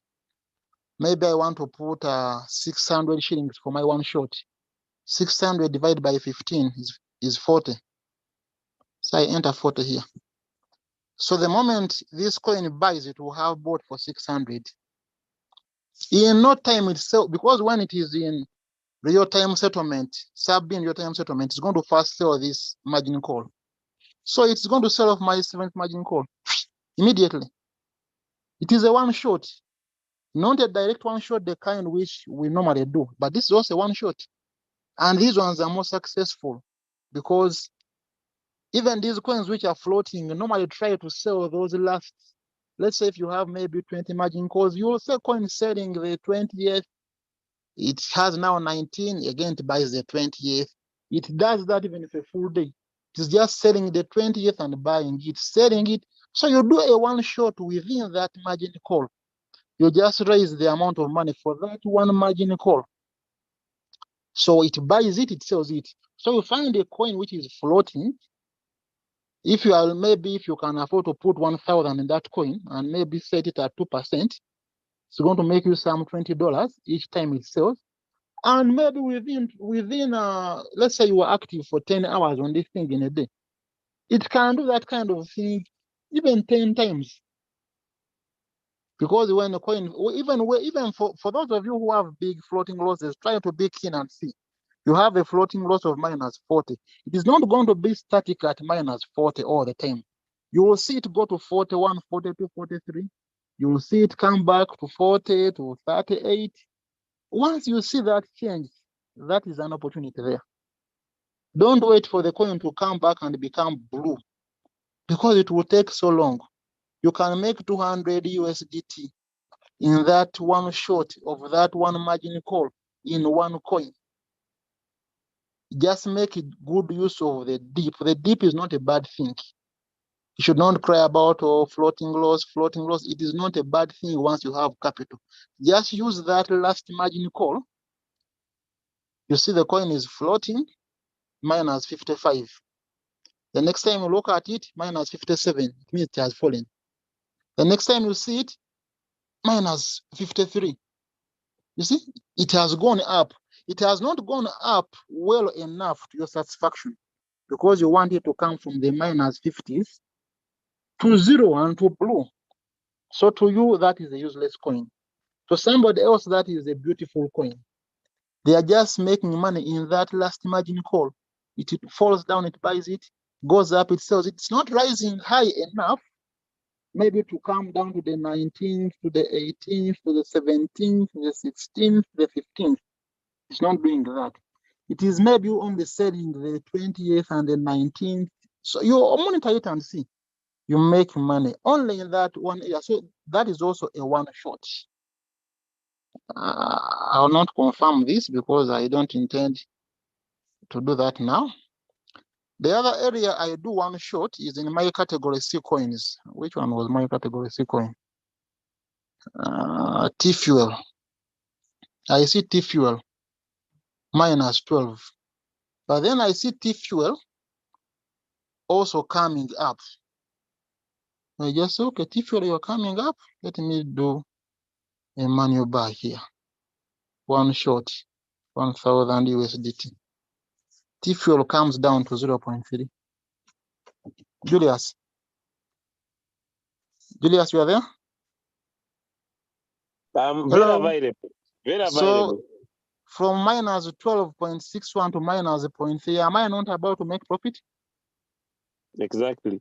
maybe I want to put 600 shillings for my one short. 600 divided by 15 is 40. So I enter 40 here. So the moment this coin buys, it will have bought for 600. In no time itself, because when it is in real-time settlement, sub-in real-time settlement, it's going to first sell this margin call. So it's going to sell off my 7th margin call immediately. It is a one short, not a direct one short, the kind which we normally do, but this is also one short. And these ones are more successful because even these coins which are floating, normally try to sell those last. Let's say if you have maybe 20 margin calls, you will see coin selling the 20th. It has now 19, again it buys the 20th. It does that even if a full day. It is just selling the 20th and buying it, selling it. So you do a one shot within that margin call. You just raise the amount of money for that one margin call. So it buys it, it sells it. So you find a coin which is floating. If you are, maybe if you can afford to put 1,000 in that coin and maybe set it at 2%, it's going to make you some $20 each time it sells. And maybe within let's say you are active for 10 hours on this thing in a day, it can do that kind of thing even 10 times. Because when a coin, even for those of you who have big floating losses, try to be keen and see. You have a floating loss of minus 40. It is not going to be static at minus 40 all the time. You will see it go to 41, 42, 43. You will see it come back to 40, to 38. Once you see that change, that is an opportunity there. Don't wait for the coin to come back and become blue because it will take so long. You can make 200 USDT in that one short of that one margin call in one coin. Just make it good use of the dip. The dip is not a bad thing. You should not cry about floating loss. It is not a bad thing once you have capital. Just use that last margin call. You see the coin is floating, minus 55. The next time you look at it, minus 57. It means it has fallen. The next time you see it, minus 53. You see, it has gone up. It has not gone up well enough to your satisfaction because you want it to come from the minus 50s to 0 and to blue. So to you, that is a useless coin. To somebody else, that is a beautiful coin. They are just making money in that last margin call. It falls down, it buys it, goes up, it sells it. It's not rising high enough, maybe to come down to the 19th, to the 18th, to the 17th, to the 16th, to the 15th. It's not doing that. It is maybe only selling the 20th and the 19th So you monitor it and see. You make money only in that one area. So that is also a one shot. I will not confirm this because I don't intend to do that now. The other area I do one shot is in my category C coins. Which one was my category C coin? T fuel. I see T fuel minus 12. But then I see T fuel also coming up. I just say, okay, T fuel, you're coming up. Let me do a manual buy here. One short, 1,000 USDT. T fuel comes down to 0.3. Julius, you are there?
I'm very
Hello?
available. Very
So
available.
from minus 12.61 to minus 0.3, am I not about to make profit?
Exactly.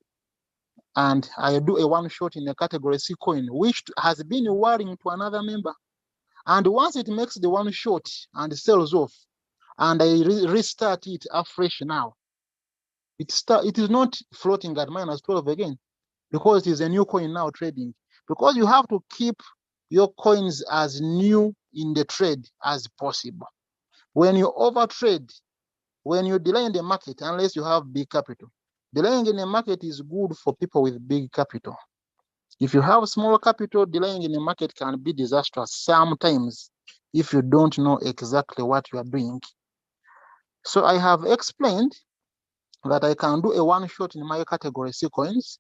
And I do a one shot in the category C coin, which has been worrying to another member. And once it makes the one shot and sells off, and I restart it afresh now, it is not floating at minus 12 again, because it is a new coin now trading. Because you have to keep your coins as new in the trade as possible. When you overtrade, when you delay in the market, unless you have big capital, delaying in the market is good for people with big capital. If you have small capital, delaying in the market can be disastrous sometimes if you don't know exactly what you are doing. So I have explained that I can do a one shot in my category C coins.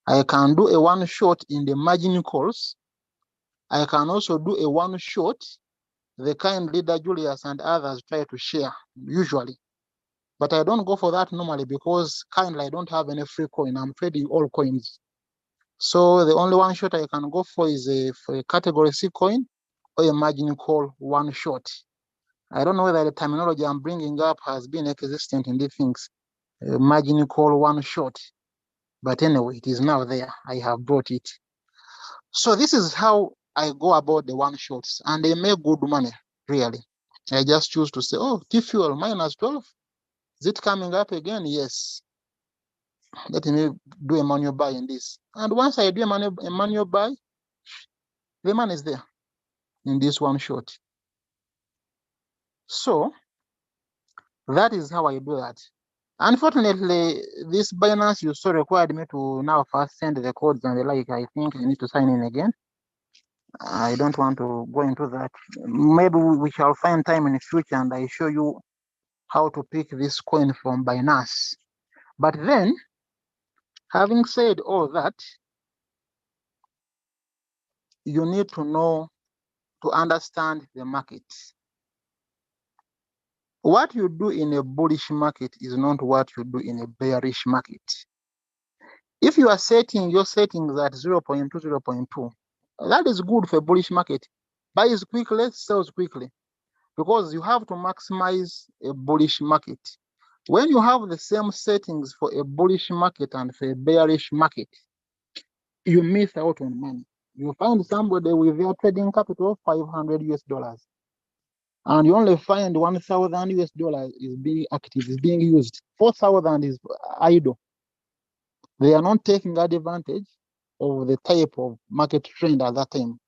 I can do a one shot in the margin calls. I can also do a one shot, the kind leader Julius and others try to share usually. But I don't go for that normally because kindly I don't have any free coin. I'm trading all coins. So the only one shot I can go for is for a category C coin or a margin call one shot. I don't know whether the terminology I'm bringing up has been existent in these things. Margin call one shot. But anyway, it is now there. I have brought it. So this is how I go about the one shots, and they make good money, really. I just choose to say, oh, T fuel minus 12. Is it coming up again? Yes. Let me do a manual buy in this. And once I do a manual buy, the money is there in this one shot. So that is how I do that. Unfortunately, this Binance you saw required me to now first send the codes and the like. I think I need to sign in again. I don't want to go into that. Maybe we shall find time in the future and I show you how to pick this coin from Binance. But then, having said all that, you need to know, to understand the market. What you do in a bullish market is not what you do in a bearish market. If you are setting your settings at 0.2, 0.2, that is good for a bullish market. Buys quickly, sells quickly, because you have to maximize a bullish market. When you have the same settings for a bullish market and for a bearish market, you miss out on money. You find somebody with their trading capital, 500 US dollars, and you only find 1,000 US dollars is being active, is being used. 4,000 is idle. They are not taking advantage of the type of market trend at that time.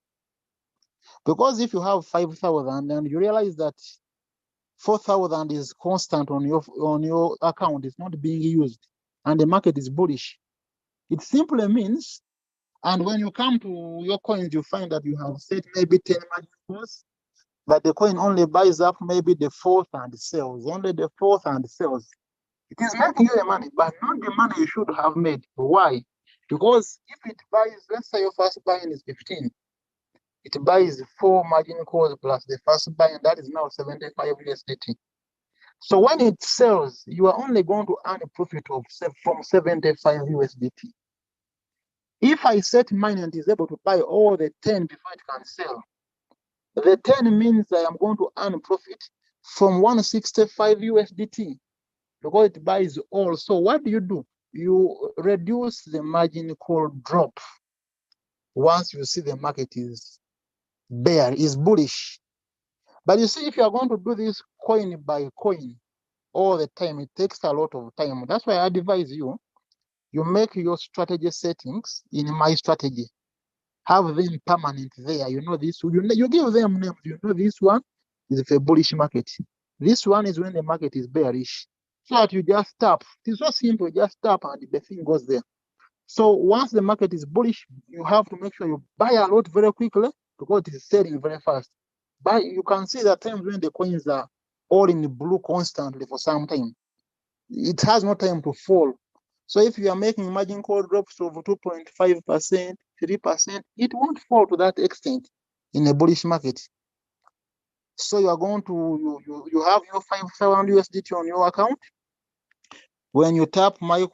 Because if you have 5,000 and you realize that 4,000 is constant on your account, it's not being used, and the market is bullish, it simply means, and when you come to your coins, you find that you have set maybe 10 margin calls, but the coin only buys up maybe the fourth and sells, only the fourth and sells. It is making you the money, but not the money you should have made. Why? Because if it buys, let's say your first buying is 15, it buys 4 margin calls plus the first buy, and that is now 75 USDT. So when it sells, you are only going to earn a profit of from 75 USDT. If I set mine and is able to buy all the 10 before it can sell, the 10 means I am going to earn profit from 165 USDT because it buys all. So what do? You reduce the margin call drop once you see the market is bullish. But you see, if you are going to do this coin by coin all the time. It takes a lot of time. That's why I advise you, you make your strategy settings in my strategy. Have them permanent there. You know this, you give them names. You know this one is a bullish market. This one is when the market is bearish. So that you just tap. It's so simple, just tap and the thing goes there. So once the market is bullish, you have to make sure you buy a lot very quickly because it is selling very fast. But you can see the times when the coins are all in the blue constantly for some time. It has no time to fall. So if you are making margin call drops of 2.5%, 3%, it won't fall to that extent in a bullish market. So you are going to, you have your 5,000 USDT on your account. When you tap my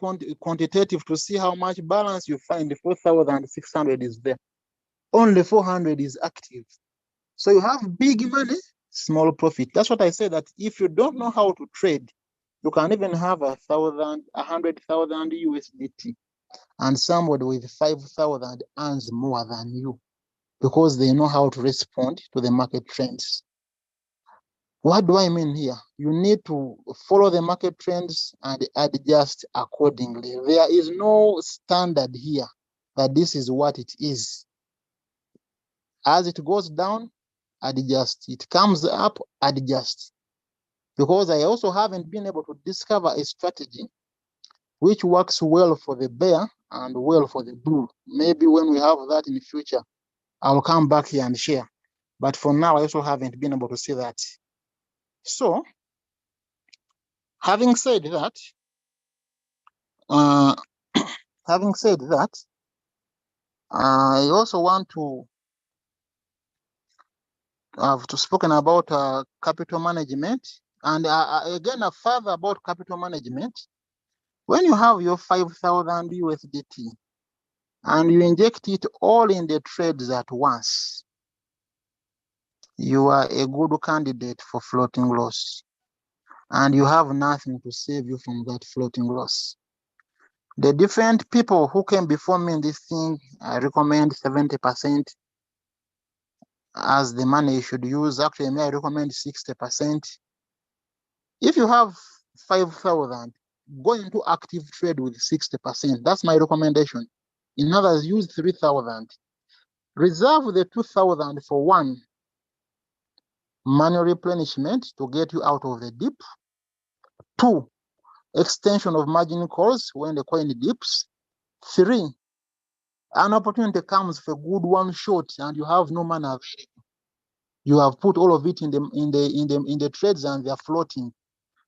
quantitative to see how much balance you find, 4,600 is there. Only 400 is active. So you have big money, small profit. That's what I say, that if you don't know how to trade, you can even have 100,000 USDT, and somebody with 5,000 earns more than you because they know how to respond to the market trends. What do I mean here? You need to follow the market trends and adjust accordingly. There is no standard here that this is what it is. As it goes down, adjust. It comes up, adjust. Because I also haven't been able to discover a strategy which works well for the bear and well for the bull. Maybe when we have that in the future, I'll come back here and share. But for now, I also haven't been able to see that. So, having said that, I also want to have spoken about capital management. And again, further about capital management. When you have your 5,000 USDT and you inject it all in the trades at once, you are a good candidate for floating loss. And you have nothing to save you from that floating loss. The different people who came before me in this thing, I recommend 70% as the money you should use. Actually, I recommend 60%. If you have 5,000, go into active trade with 60%. That's my recommendation. In others, use 3,000. Reserve the 2,000 for one, manual replenishment to get you out of the dip. Two, extension of margin calls when the coin dips. Three, an opportunity comes for a good one shot and you have no money available. You have put all of it in the trades and they're floating.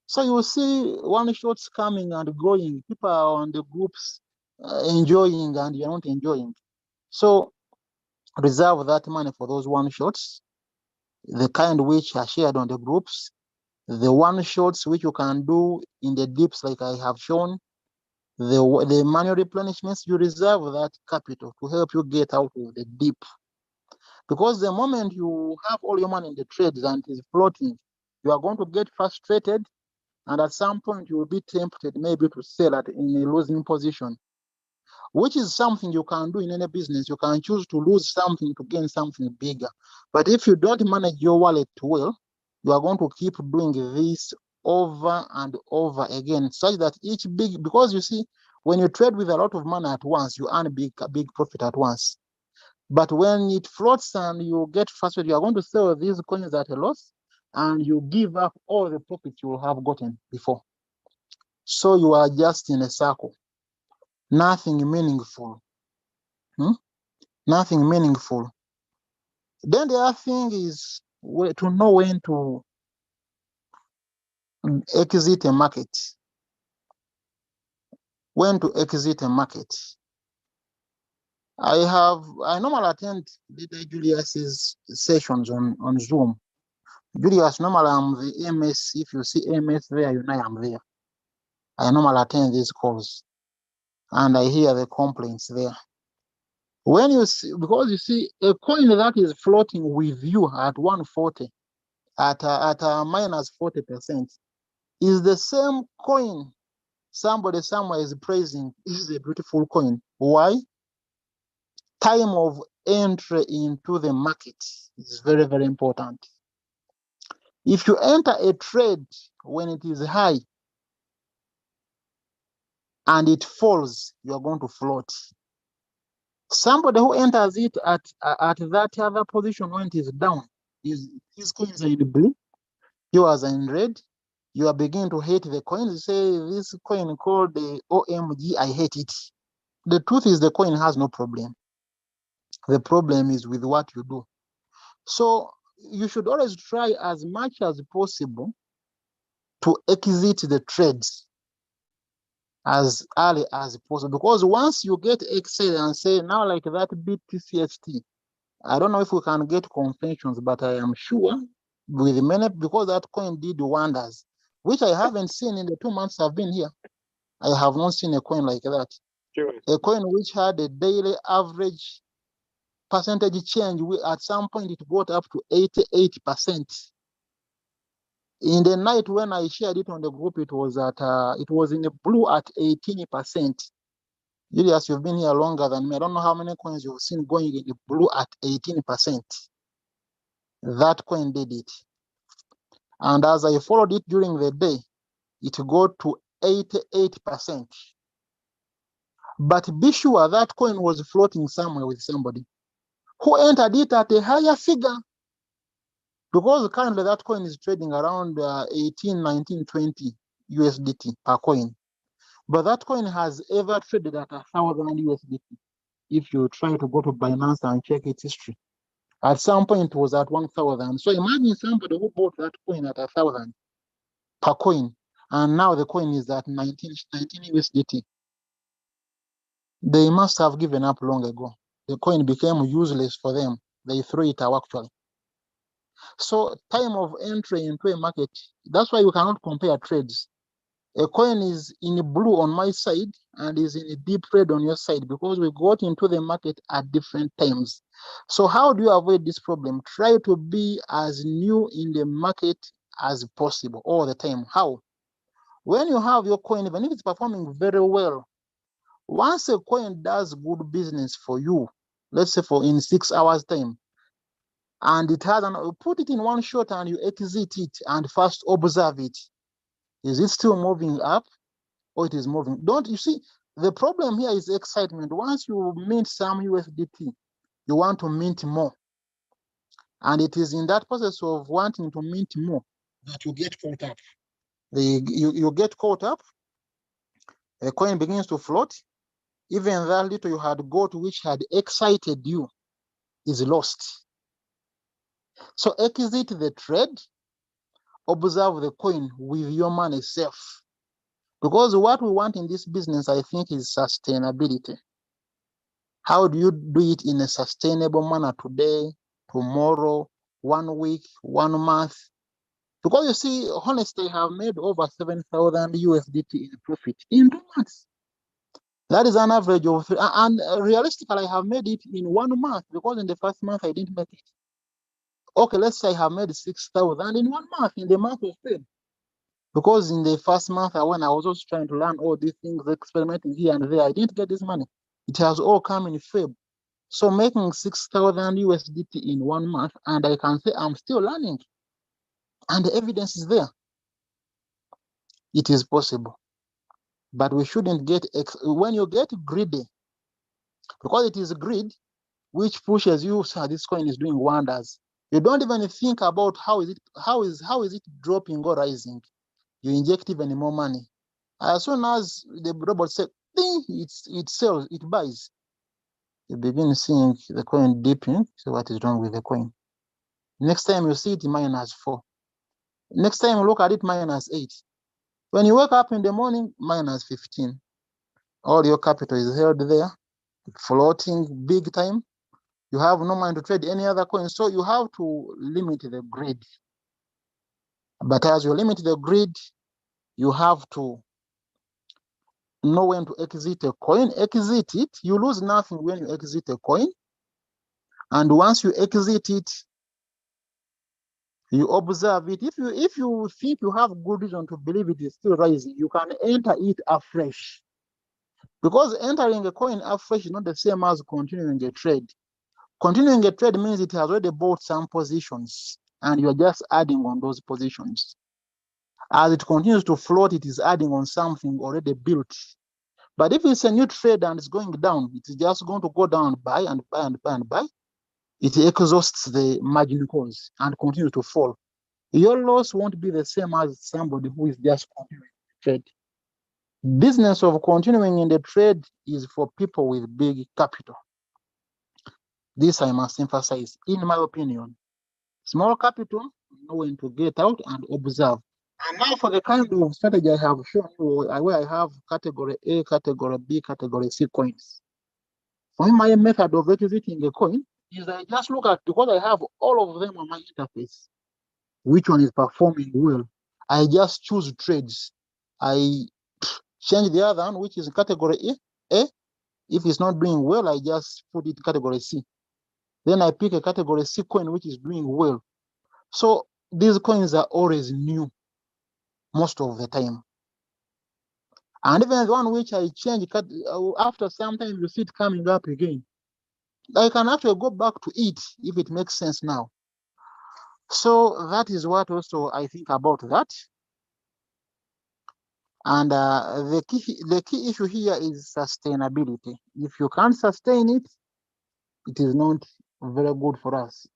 So you will see one shots coming and going. People are on the groups enjoying and you're not enjoying. So reserve that money for those one shots, the kind which are shared on the groups, the one shots which you can do in the dips like I have shown, the manual replenishments, you reserve that capital to help you get out of the dip. Because the moment you have all your money in the trades and it is floating, you are going to get frustrated, and at some point you will be tempted maybe to sell in a losing position, which is something you can do in any business. You can choose to lose something to gain something bigger. But if you don't manage your wallet well, you are going to keep doing this over and over again, such that because you see, when you trade with a lot of money at once, you earn a big profit at once. But when it floats and you get frustrated, you are going to sell these coins at a loss and you give up all the profits you have gotten before. So you are just in a circle. Nothing meaningful. Nothing meaningful. Then the other thing is to know when to exit a market. When to exit a market. I normally attend Julius's sessions on Zoom. Julius, normally I'm the MS. If you see MS there, you know I'm there. I normally attend these calls and I hear the complaints there. When you see, because you see, a coin that is floating with you at 140, at minus 40%, is the same coin somebody somewhere is praising. This is a beautiful coin. Why? Time of entry into the market is very, very important. If you enter a trade when it is high and it falls, you are going to float. Somebody who enters it at that other position when it is down, his coins are in blue, yours are in red. You are beginning to hate the coin. You say, this coin called the OMG, I hate it. The truth is the coin has no problem. The problem is with what you do. So you should always try as much as possible to exit the trades as early as possible. Because once you get excited and say, now like that BTCST, I don't know if we can get confessions, but I am sure with many, because that coin did wonders, which I haven't seen in the 2 months I've been here. I have not seen a coin like that.
Sure.
A coin which had a daily average percentage change, at some point it got up to 88%. In the night when I shared it on the group, it was in the blue at 18%. Julius, you've been here longer than me. I don't know how many coins you've seen going in the blue at 18%. That coin did it. And as I followed it during the day, it got to 88%. But be sure that coin was floating somewhere with somebody who entered it at a higher figure. Because currently that coin is trading around 18, 19, 20 USDT per coin. But that coin has ever traded at 1,000 USDT. If you try to go to Binance and check its history, at some point it was at 1,000. So imagine somebody who bought that coin at 1,000 per coin, and now the coin is at 19 USDT. They must have given up long ago. The coin became useless for them. They threw it out actually. So time of entry into a market, that's why you cannot compare trades. A coin is in blue on my side and is in a deep red on your side because we got into the market at different times. So how do you avoid this problem? Try to be as new in the market as possible all the time. How? When you have your coin, even if it's performing very well, once a coin does good business for you, let's say in 6 hours time, and it has put it in one shot and you exit it and first observe it. Is it still moving up or it is moving? Don't you see? The problem here is excitement. Once you mint some USDT, you want to mint more. And it is in that process of wanting to mint more that you get caught up. You get caught up, a coin begins to float, even that little you had got which had excited you is lost. So exit the trade, observe the coin with your money safe. Because what we want in this business, I think, is sustainability. How do you do it in a sustainable manner today, tomorrow, 1 week, 1 month? Because you see, honestly, I have made over 7,000 USDT in profit in 2 months. That is an average of, and realistically, I have made it in 1 month because in the first month I didn't make it. Okay, let's say I have made 6,000 in 1 month, in the month of Feb. Because in the first month, when I was also trying to learn all these things, experimenting here and there, I didn't get this money. It has all come in Feb. So making 6,000 USDT in 1 month, and I can say I'm still learning. And the evidence is there. It is possible. But we shouldn't get, when you get greedy, because it is greed which pushes you, so this coin is doing wonders. You don't even think about how is it dropping or rising. You inject even more money. As soon as the robot says, it sells, it buys. You begin seeing the coin dipping. So what is wrong with the coin? Next time you see it -4. Next time you look at it -8. When you wake up in the morning, -15. All your capital is held there, floating big time. You have no money to trade any other coin. So you have to limit the greed. But as you limit the greed, you have to know when to exit a coin. Exit it. You lose nothing when you exit a coin. And once you exit it, you observe it. If you think you have good reason to believe it is still rising, you can enter it afresh. Because entering a coin afresh is not the same as continuing a trade. Continuing a trade means it has already bought some positions. and you're just adding on those positions. As it continues to float, it is adding on something already built. But if it's a new trade and it's going down, it's just going to go down, buy and buy and buy and buy. It exhausts the margin calls and continue to fall. Your loss won't be the same as somebody who is just continuing the trade. Business of continuing in the trade is for people with big capital. This I must emphasize, in my opinion. Small capital, know when to get out and observe. And now for the kind of strategy I have shown you, where I have category A, category B, category C coins. For my method of retrieving a coin is I just look at, because I have all of them on my interface, which one is performing well. I just choose trades. I change the other one, which is category A. If it's not doing well, I just put it category C. Then I pick a category C coin, which is doing well. So these coins are always new most of the time. And even the one which I change, after some time you see it coming up again. I can actually go back to it if it makes sense now. So that is what also I think about that. And the key issue here is sustainability. If you can't sustain it, it is not very good for us.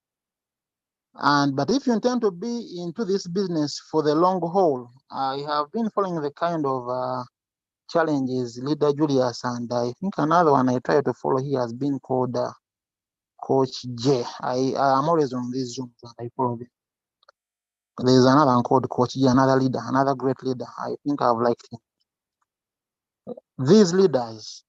But if you intend to be into this business for the long haul, I have been following the kind of challenges Leader Julius, and I think another one I try to follow here has been called Coach J. I am always on these Zooms and I follow them. There's another one called Coach J, another leader, another great leader. I think I've liked him. These leaders,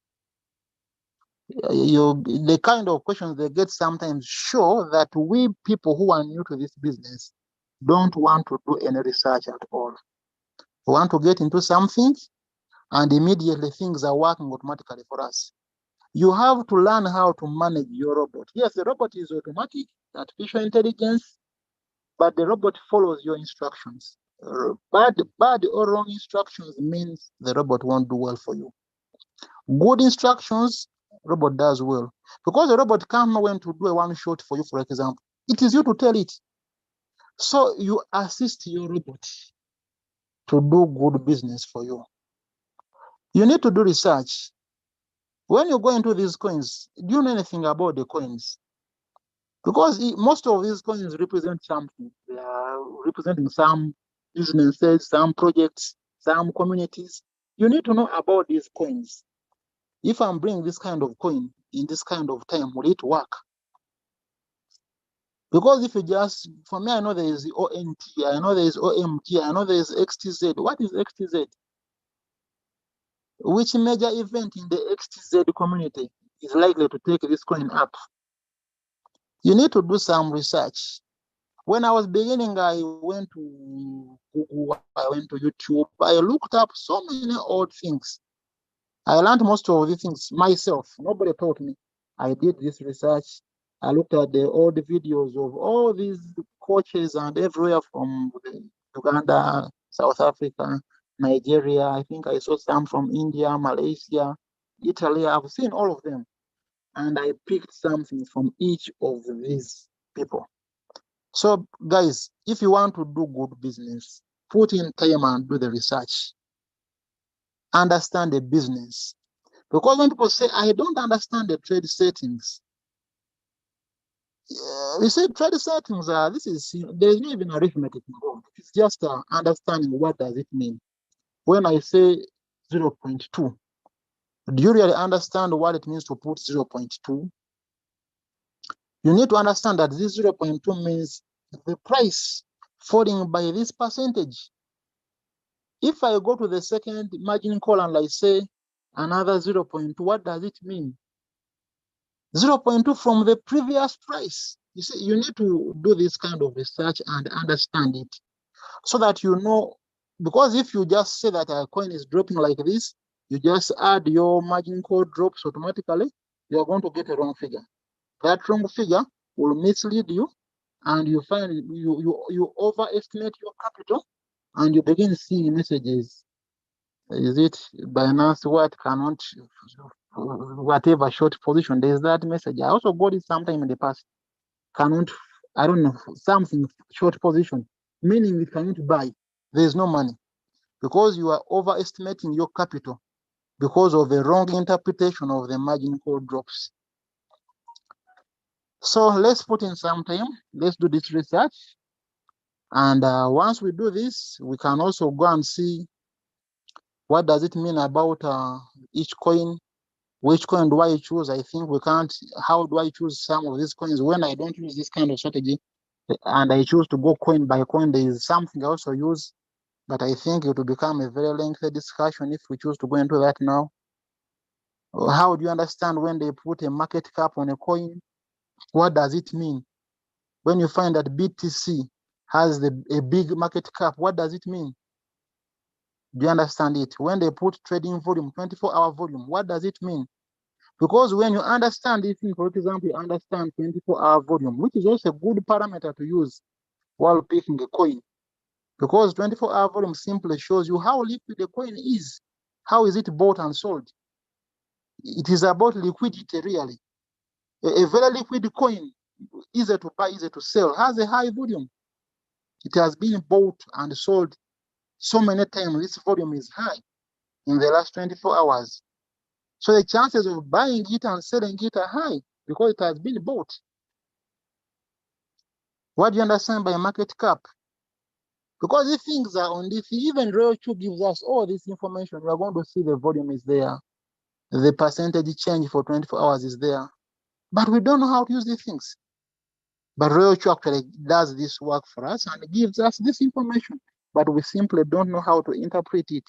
the kind of questions they get sometimes show that we people who are new to this business don't want to do any research at all. We want to get into something and immediately things are working automatically for us. You have to learn how to manage your robot. Yes, the robot is automatic, artificial intelligence, but the robot follows your instructions. Bad or wrong instructions means the robot won't do well for you. Good instructions, robot does well. Because the robot can't know when to do a one shot for you, for example. It is you to tell it. So you assist your robot to do good business for you. You need to do research. When you go into these coins, do you know anything about the coins? Because most of these coins represent something. They are representing some businesses, some projects, some communities. You need to know about these coins. If I'm bringing this kind of coin in this kind of time, will it work? Because if you just, for me, I know there is ONT, I know there is OMT, I know there is XTZ. What is XTZ? Which major event in the XTZ community is likely to take this coin up? You need to do some research. When I was beginning, I went to Google, I went to YouTube, I looked up so many old things. I learned most of these things myself. Nobody taught me. I did this research. I looked at the old videos of all these coaches and everywhere from Uganda, South Africa, Nigeria. I think I saw some from India, Malaysia, Italy. I've seen all of them. And I picked something from each of these people. So guys, if you want to do good business, put in time and do the research. Understand the business. Because when people say, I don't understand the trade settings, we say trade settings are, there's not even arithmetic involved. It's just understanding what does it mean. When I say 0.2, do you really understand what it means to put 0.2? You need to understand that this 0.2 means the price falling by this percentage. If I go to the second margin call and I say another 0.2, what does it mean? 0.2 from the previous price. You see, you need to do this kind of research and understand it so that you know, because if you just say that a coin is dropping like this, you just add your margin call drops automatically, you're going to get a wrong figure. That wrong figure will mislead you, and you find you overestimate your capital, and you begin seeing messages. Is it Binance what cannot, whatever short position? There's that message. I also got it sometime in the past. Cannot I don't know, something short position, meaning you cannot buy. There is no money because you are overestimating your capital because of a wrong interpretation of the margin call drops. So let's put in some time. Let's do this research. And once we do this, we can also go and see what does it mean about each coin. Which coin do I choose? I think we can't. How do I choose some of these coins when I don't use this kind of strategy? And I choose to go coin by coin. There is something I also use, but I think it will become a very lengthy discussion if we choose to go into that now. How do you understand when they put a market cap on a coin? What does it mean? When you find that BTC has a big market cap, what does it mean? Do you understand it? When they put trading volume, 24-hour volume, what does it mean? Because when you understand this thing, for example, you understand 24-hour volume, which is also a good parameter to use while picking a coin. Because 24-hour volume simply shows you how liquid the coin is. How is it bought and sold? It is about liquidity, really. A very liquid coin, easy to buy, easy to sell, has a high volume. It has been bought and sold so many times. This volume is high in the last 24 hours. So the chances of buying it and selling it are high because it has been bought. What do you understand by market cap? Because if things are on this, even Royalq gives us all this information, we are going to see the volume is there. The percentage change for 24 hours is there. But we don't know how to use these things. But Royalq actually does this work for us and gives us this information, but we simply don't know how to interpret it.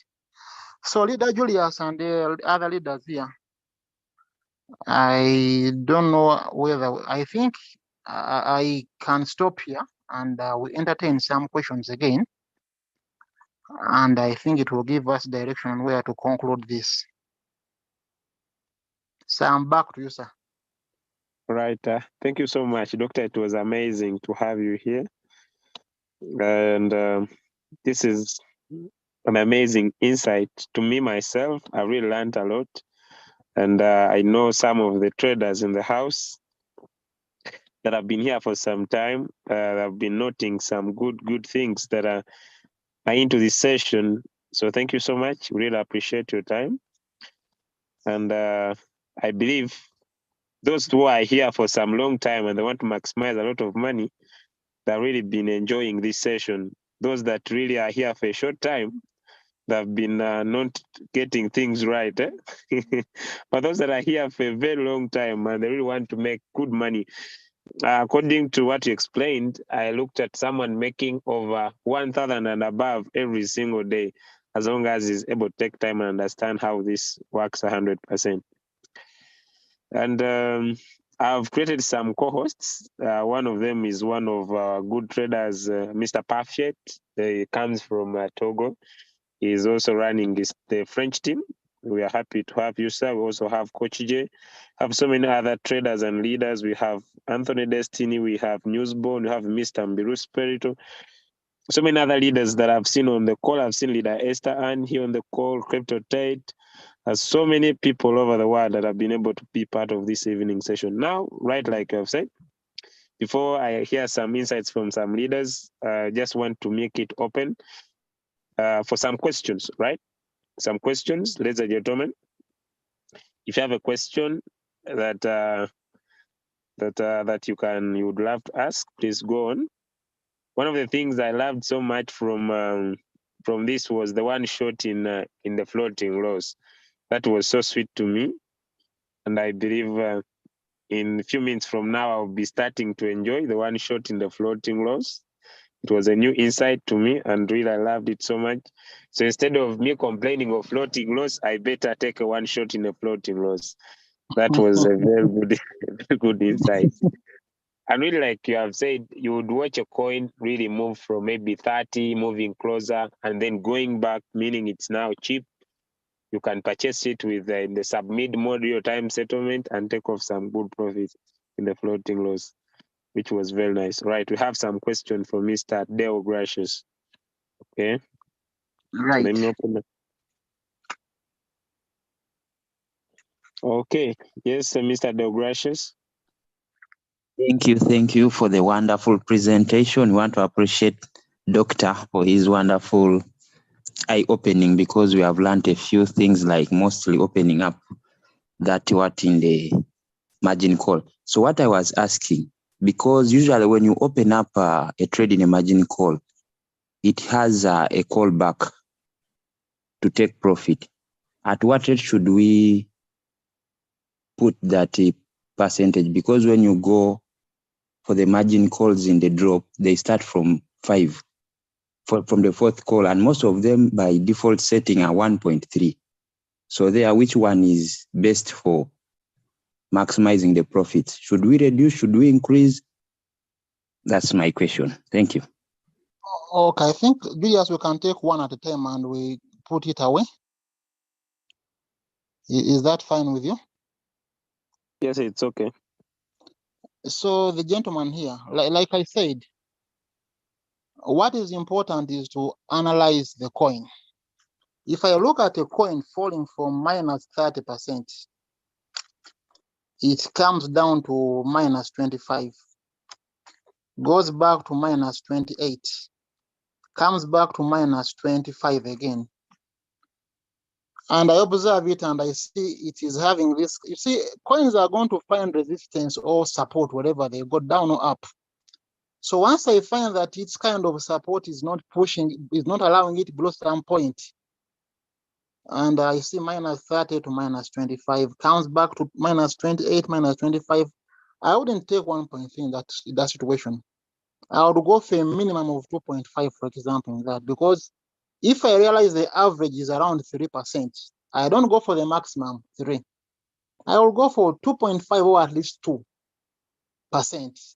So Leader Julius and the other leaders here, I don't know whether, I think I can stop here and we entertain some questions again. And I think it will give us direction on where to conclude this. So I'm back to you, sir.
Right. Thank you so much, Doctor. It was amazing to have you here. And this is an amazing insight to me myself. I really learned a lot. And I know some of the traders in the house that have been here for some time. I've been noting some good things that are into this session. So thank you so much. Really appreciate your time. And I believe those who are here for some long time and they want to maximize a lot of money, they've really been enjoying this session. Those that really are here for a short time, they've been not getting things right. But those that are here for a very long time and they really want to make good money, according to what you explained, I looked at someone making over 1,000 and above every single day, as long as he's able to take time and understand how this works 100%. And I've created some co-hosts. One of them is one of our good traders, Mr. Perfect. He comes from Togo. He is also running the French team. We are happy to have you, sir. We also have Coach J. Have so many other traders and leaders. We have Anthony Destiny. We have Newsborn. We have Mr. Mbiru Spirito. So many other leaders that I've seen on the call. I've seen leader Esther Ann here on the call, Crypto Tate. There's so many people over the world that have been able to be part of this evening session. Now, right, like I've said, before I hear some insights from some leaders, I just want to make it open for some questions, right? Some questions, ladies and gentlemen. If you have a question that you would love to ask, please go on. One of the things I loved so much from this was the one shot in the floating loss. That was so sweet to me, and I believe in a few minutes from now I'll be starting to enjoy the one shot in the floating loss. It was a new insight to me, and really I loved it so much. So instead of me complaining of floating loss, I better take a one shot in a floating loss. That was a very good insight. And really, like you have said, you would watch a coin really move from maybe 30, moving closer, and then going back, meaning it's now cheap. You can purchase it with in the submit mode, real time settlement, and take off some good profits in the floating loss, which was very nice. Right, we have some question for Mr. Deo Gracious. Okay.
Right.
So let me open it. Okay. Yes, Mr. Deo Gracious.
Thank you for the wonderful presentation. We want to appreciate Doctor for his wonderful eye-opening, because we have learned a few things, like mostly opening up that what in the margin call. So what I was asking, because usually when you open up a trade in a margin call, it has a callback to take profit. At what rate should we put that percentage? Because when you go for the margin calls in the drop, they start from 5 from the fourth call, and most of them by default setting are 1.3. So there, which one is best for maximizing the profits? Should we reduce? Should we increase? That's my question. Thank you.
Okay, I think, Julius, we can take one at a time and we put it away. Is that fine with you?
Yes, it's okay.
So the gentleman here, like I said, what is important is to analyze the coin. If I look at a coin falling from minus 30%, it comes down to minus 25, goes back to minus 28, comes back to minus 25 again. And I observe it and I see it is having this. You see, coins are going to find resistance or support wherever they go, down or up. So once I find that its kind of support is not pushing, is not allowing it below some point, and I see minus 30 to minus 25, comes back to minus 28, minus 25, I wouldn't take 1.3 in that situation. I would go for a minimum of 2.5, for example, in that, because if I realize the average is around 3%, I don't go for the maximum 3. I will go for 2.5 or at least 2%.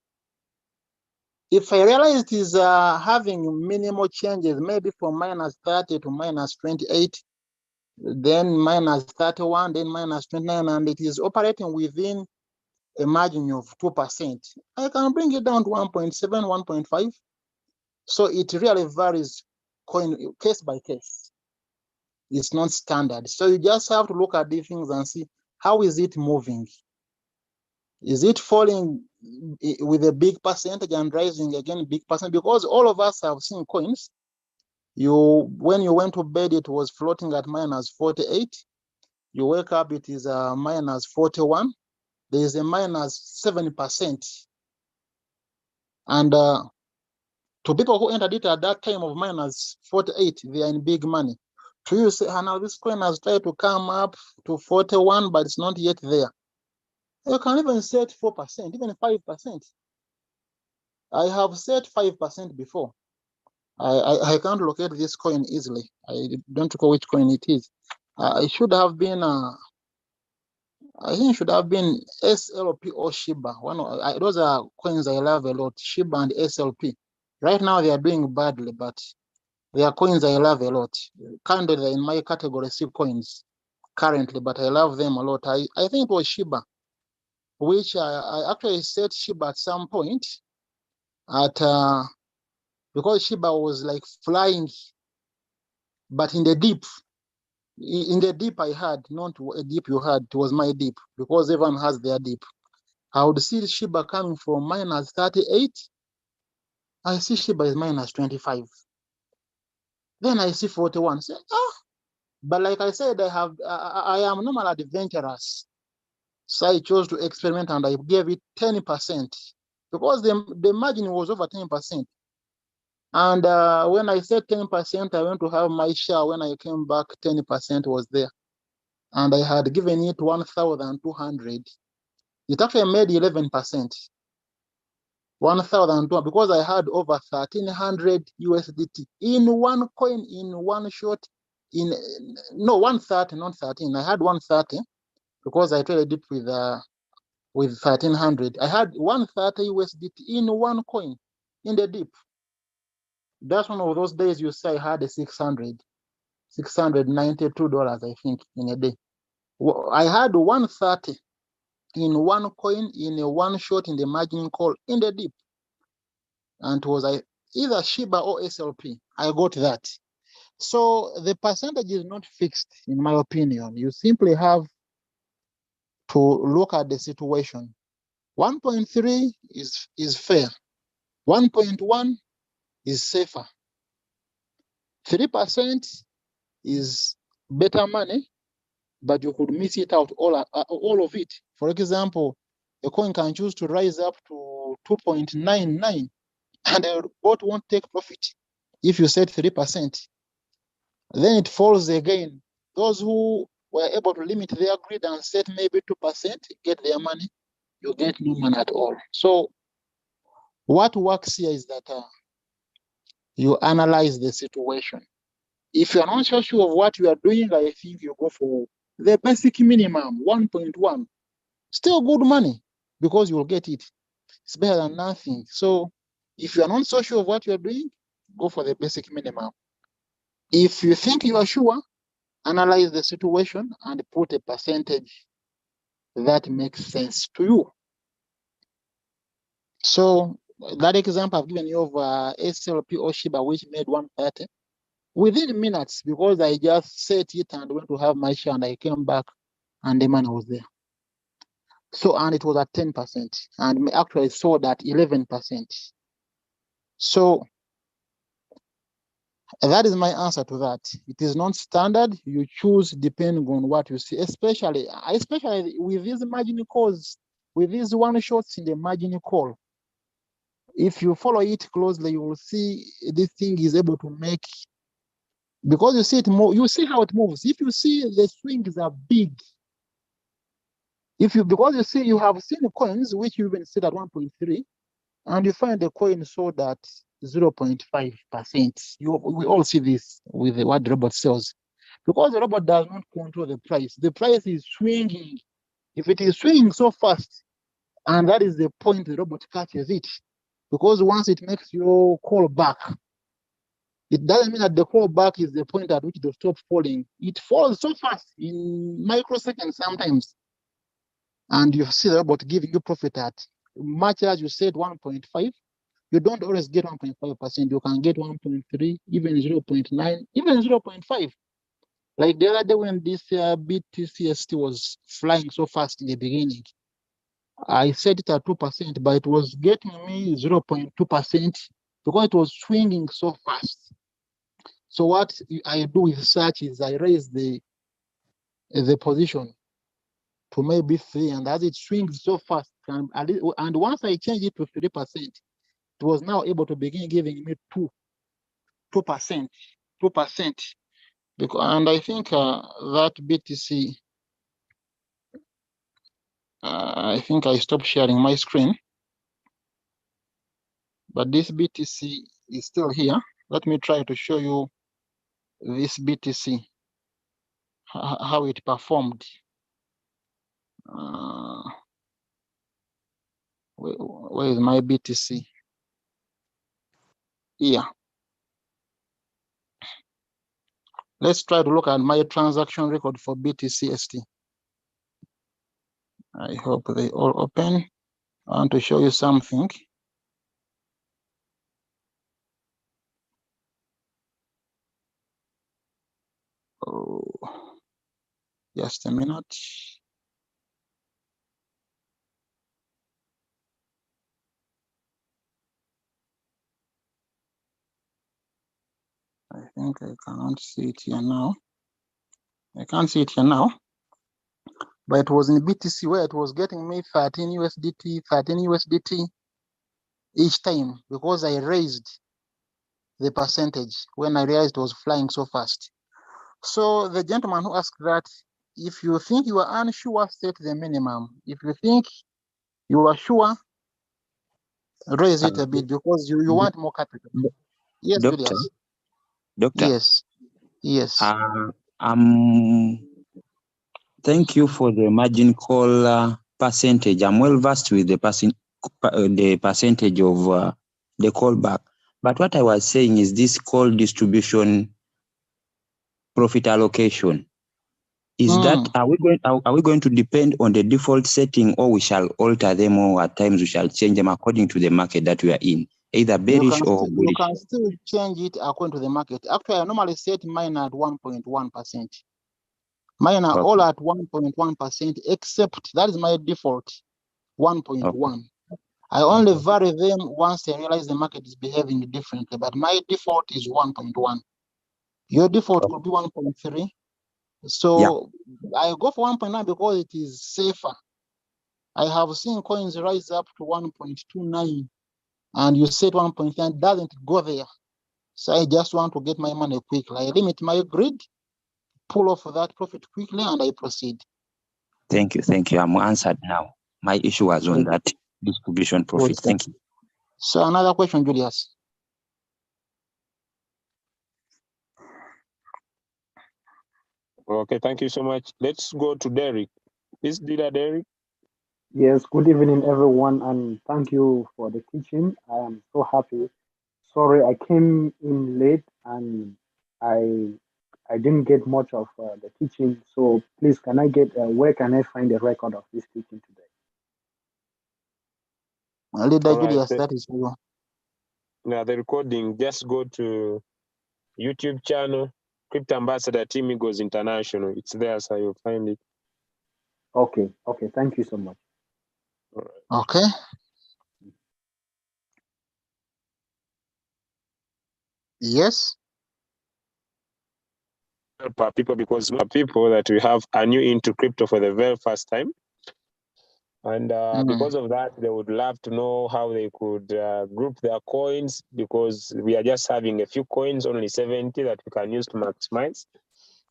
If I realize it is having minimal changes, maybe from minus 30 to minus 28, then minus 31, then minus 29, and it is operating within a margin of 2%, I can bring it down to 1.7, 1.5. So it really varies case by case. It's not standard. So you just have to look at these things and see, how is it moving? Is it falling with a big percentage and rising again, big percent? Because all of us have seen coins. When you went to bed, it was floating at minus 48. You wake up, it is minus 41. There is a minus 7%. And to people who entered it at that time of minus 48, they are in big money. To you say, now this coin has tried to come up to 41, but it's not yet there. You can even set 4%, even 5%. I have set 5% before. I can't locate this coin easily. I don't recall which coin it is. It should have been, I think it should have been SLP or Shiba. Those are coins I love a lot, Shiba and SLP. Right now they are doing badly, but they are coins I love a lot. Kind of in my category C coins currently, but I love them a lot. I think it was Shiba, which I actually set Shiba at some point because Shiba was like flying, but in the deep. In the deep I had, not a deep you had, it was my deep, because everyone has their deep. I would see Shiba coming from minus 38. I see Shiba is minus 25. Then I see 41. Say, but like I said, I am normally adventurous. So I chose to experiment and I gave it 10% because the margin was over 10%. And when I said 10%, I went to have my share. When I came back, 10% was there. And I had given it 1,200. It actually made 11%. 1,200 because I had over 1,300 USDT in one coin, in one shot. 130, not 13. I had 130 because I traded it with 1,300. I had 130 USDT in one coin in the deep. That's one of those days you say I had a $692, I think, in a day. I had 130 in one coin, in a one shot in the margin call in the deep. And it was either Shiba or SLP. I got that. So the percentage is not fixed, in my opinion. You simply have to look at the situation. 1.3 is fair. 1.1 is safer. 3% is better money, but you could miss it out all of it. For example, a coin can choose to rise up to 2.99 and the bot won't take profit if you set 3%. Then it falls again. Those who were able to limit their greed and set maybe 2%, get their money, you get no money at all. So what works here is that you analyze the situation. If you're not so sure of what you are doing, I think you go for the basic minimum, 1.1. Still good money because you will get it. It's better than nothing. So if you're not so sure of what you're doing, go for the basic minimum. If you think you are sure, analyze the situation and put a percentage that makes sense to you. So that example I've given you of SLP or Shiba, which made 130, within minutes, because I just set it and went to have my share and I came back and the money was there. So, and it was at 10% and actually sold at 11%. So that is my answer to that. It is not standard. You choose depending on what you see, especially with these margin calls, with these one shots in the margin call. If you follow it closely, you will see this thing is able to make, because you see it more, you see how it moves. If you see the swings are big, because you see, you have seen coins which you even see at 1.3, and you find the coin sold at 0.5%. We all see this with what the robot sells, because the robot does not control the price. The price is swinging. If it is swinging so fast, and that is the point the robot catches it, because once it makes your call back, it doesn't mean that the call back is the point at which it will stop falling. It falls so fast in microseconds sometimes. And you see the robot giving you profit at much as you said 1.5. You don't always get 1.5%. You can get 1.3, even 0.9, even 0.5. Like the other day when this BTCST was flying so fast in the beginning, I set it at 2%, but it was getting me 0.2% because it was swinging so fast. So what I do with such is I raise the position to maybe 3, and as it swings so fast, and once I change it to 3%, it was now able to begin giving me 2%. And I think that BTC, I think I stopped sharing my screen, but this BTC is still here. Let me try to show you this BTC, how it performed. Where is my BTC? Here. Let's try to look at my transaction record for BTCST. I hope they all open. I want to show you something. Oh, just a minute. I think I cannot see it here now. I can't see it here now. But it was in BTC where it was getting me 13 USDT each time, because I raised the percentage when I realized it was flying so fast. So the gentleman who asked that, if you think you are unsure, set the minimum. If you think you are sure, raise it a bit, because you want more capital. Yes,
Doctor.
Julius.
Doctor.
Yes.
Thank you for the margin call percentage. I'm well versed with the percentage of the callback. But what I was saying is this call distribution profit allocation. Is that, are we going to depend on the default setting, or we shall alter them, or at times we shall change them according to the market that we are in, either bearish or bullish?
You can still change it according to the market. Actually, I normally set mine at 1.1%. Mine are all at 1.1%, except that is my default. 1.1. I only vary them once I realize the market is behaving differently, but my default is 1.1. Your default could be 1.3. So I go for 1.9 because it is safer. I have seen coins rise up to 1.29 and you said 1.9 doesn't go there. So I just want to get my money quickly. I limit my greed, pull off that profit quickly, and I proceed.
Thank you. I'm answered now. My issue was on that distribution profit. Thank you.
So another question, Julius.
Okay, thank you so much. Let's go to Derek. Is Leader Derek?
Yes, good evening, everyone, and thank you for the teaching. I am so happy. Sorry, I came in late and I didn't get much of the teaching. So please, can I get where can I find the record of this teaching today?
Leader Julius, that is you.
Now the recording, just go to YouTube channel, Crypto Ambassador Team Eagles International. It's there, so you'll find it.
Okay, thank you so much.
Okay. Yes.
People, because more people that we have are new into crypto for the very first time. And because of that, they would love to know how they could group their coins, because we are just having a few coins, only 70 that we can use to maximize.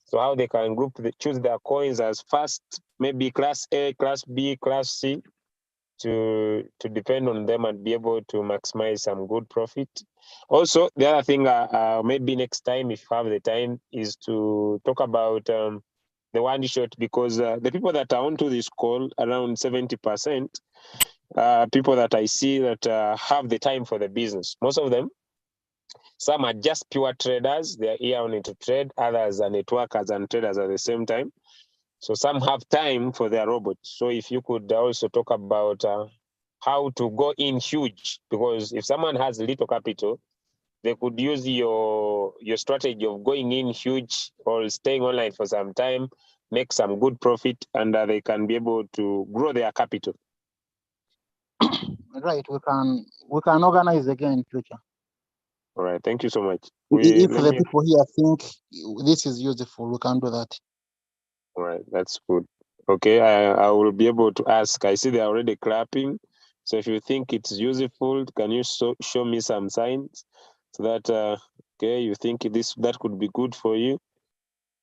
So how they can choose their coins as fast, maybe class A, class B, class C, to depend on them and be able to maximize some good profit. Also, the other thing, maybe next time, if you have the time, is to talk about the one shot, because the people that are onto this call, around 70%, people that I see that have the time for the business. Most of them, some are just pure traders. They are here only to trade. Others are networkers and traders at the same time. So some have time for their robots. So if you could also talk about how to go in huge, because if someone has little capital, they could use your strategy of going in huge or staying online for some time, make some good profit, and they can be able to grow their capital.
Right, we can organize again in future.
All right, thank you so much.
If the people here think this is useful, we can do that.
All right, that's good. Okay, I will be able to ask. I see they're already clapping. So if you think it's useful, can you show me some signs so that, okay, you think that could be good for you?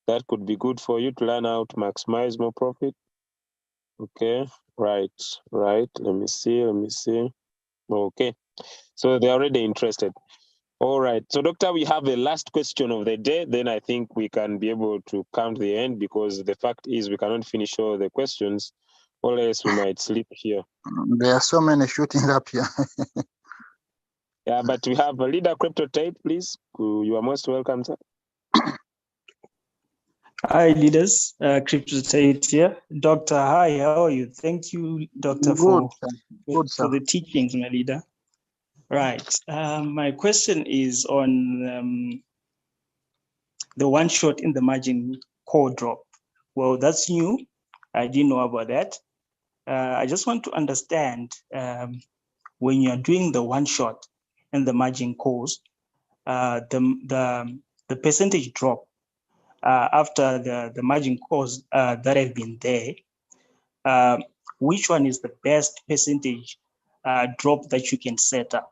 That could be good for you to learn how to maximize more profit. Okay, right. Let me see. Okay, so they're already interested. All right. So, Doctor, we have the last question of the day. Then I think we can be able to come to the end, because the fact is we cannot finish all the questions, or else we might sleep here.
There are so many shooting up here.
Yeah, but we have a Leader Crypto Tate, please. You are most welcome, sir.
Hi, leaders. Crypto Tate here. Doctor, hi, how are you? Thank you, Doctor,
for
the teachings, my leader. Right. My question is on the one shot in the margin call drop. Well, that's new. I didn't know about that. I just want to understand when you're doing the one shot in the margin calls, the percentage drop after the margin calls that have been there, which one is the best percentage drop that you can set up?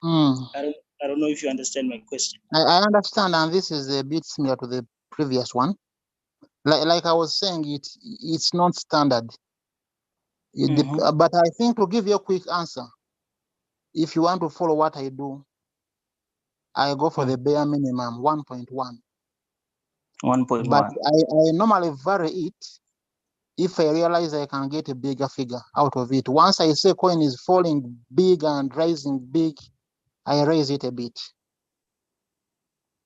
I don't know if you understand my question.
I understand, and this is a bit similar to the previous one. Like I was saying, it's not standard. But I think, to give you a quick answer, if you want to follow what I do, I go for the bare minimum, 1.1.
1.1.
But I normally vary it if I realize I can get a bigger figure out of it. Once I say coin is falling big and rising big, I raise it a bit.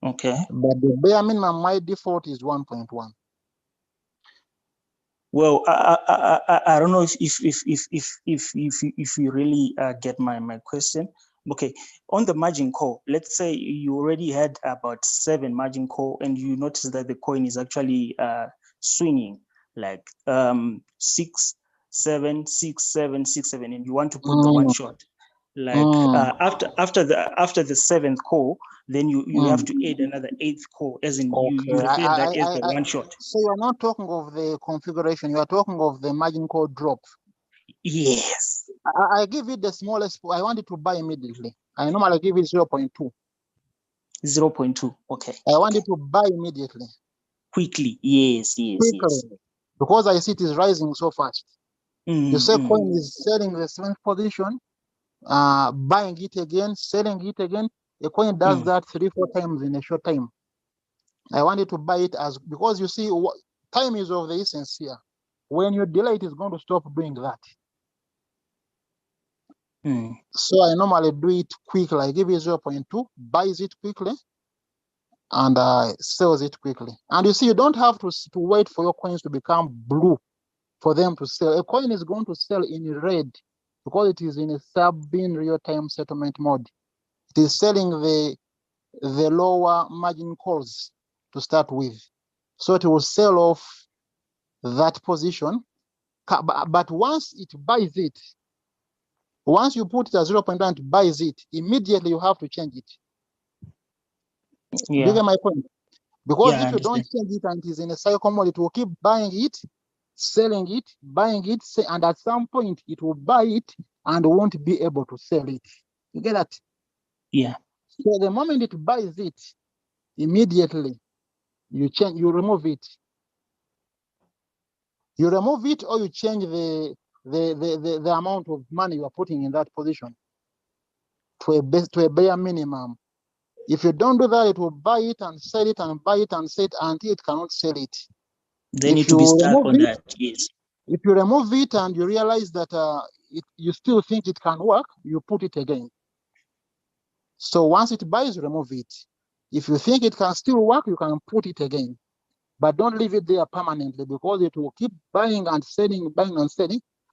Okay.
But the bare minimum, my default is 1.1.
Well, I don't know if you really get my question. Okay, on the margin call, let's say you already had about 7 margin call and you notice that the coin is actually swinging. like 6 7 6 7 6 7, and you want to put the one shot. Like after the 7th core, then you have to add another 8th core, as in you refer that as the one shot.
So you're not talking of the configuration, you are talking of the margin call drop.
Yes.
I give it the smallest. I want it to buy immediately. I normally give it 0.2.
0.2. Okay.
I want it to buy immediately.
Quickly. Yes.
Quickly. Because I see it is rising so fast. The second coin is selling the 7th position, buying it again, selling it again. The coin does that 3-4 times in a short time. I want it to buy it as, because you see, time is of the essence here. When you delay, it is going to stop doing that. So I normally do it quickly. I give it 0.2, buys it quickly, and sells it quickly. And you see, you don't have to wait for your coins to become blue for them to sell. A coin is going to sell in red because it is in a sub-bin real-time settlement mode. It is selling the lower margin calls to start with. So it will sell off that position. But once it buys it, once you put it at 0.1 and buys it, immediately you have to change it. Do you get my point? Because if you don't change it and it is in a cycle mode, it will keep buying it, selling it, buying it, and at some point it will buy it and won't be able to sell it. You get that?
Yeah.
So the moment it buys it, immediately you remove it. You remove it, or you change the amount of money you are putting in that position to a bare minimum. If you don't do that, it will buy it and sell it and buy it and sell it until it cannot sell it.
They need to be stuck on that. Yes.
If you remove it and you realize that you still think it can work, you put it again. So once it buys, remove it. If you think it can still work, you can put it again. But don't leave it there permanently, because it will keep buying and selling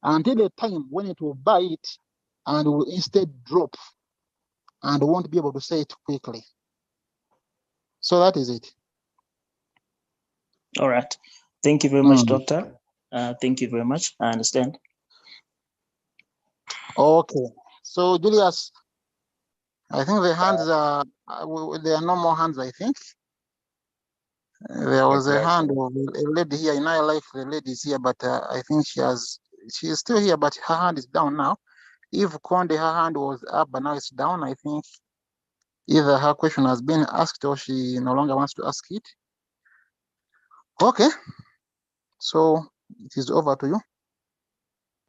until the time when it will buy it and will instead drop and won't be able to sell it quickly. So that is it.
All right. Thank you very much, Doctor. Thank you very much. I understand.
Okay. So Julius, I think the hands are, there are no more hands, I think. There was a hand of a lady here. I like the ladies here, but I think she is still here, but her hand is down now. If Konde, her hand was up, but now it's down, I think either her question has been asked or she no longer wants to ask it. Okay. So it is over to you.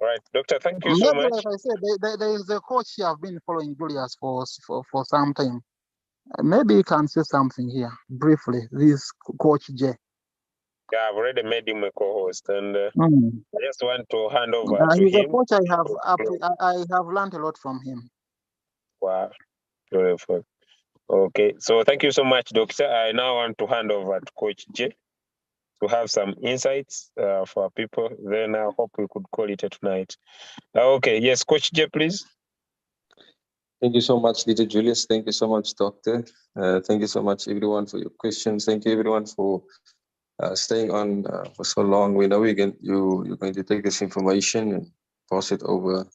All right, Doctor, thank you so much.
Like I said, there is a coach here. I've been following Julius for some time. Maybe you can say something here briefly. This Coach J.
Yeah, I've already made him a co-host, and I just want to hand over to
he's
him.
A coach I have learned a lot from him.
Wow, beautiful. Okay, so thank you so much, Doctor. I now want to hand over to Coach J to have some insights for people. Then I hope we could call it a tonight. Okay, yes, Coach J, please.
Thank you so much, Leader Julius. Thank you so much, Doctor. Thank you so much, everyone, for your questions. Thank you, everyone, for staying on for so long. We know you're going to take this information and pass it over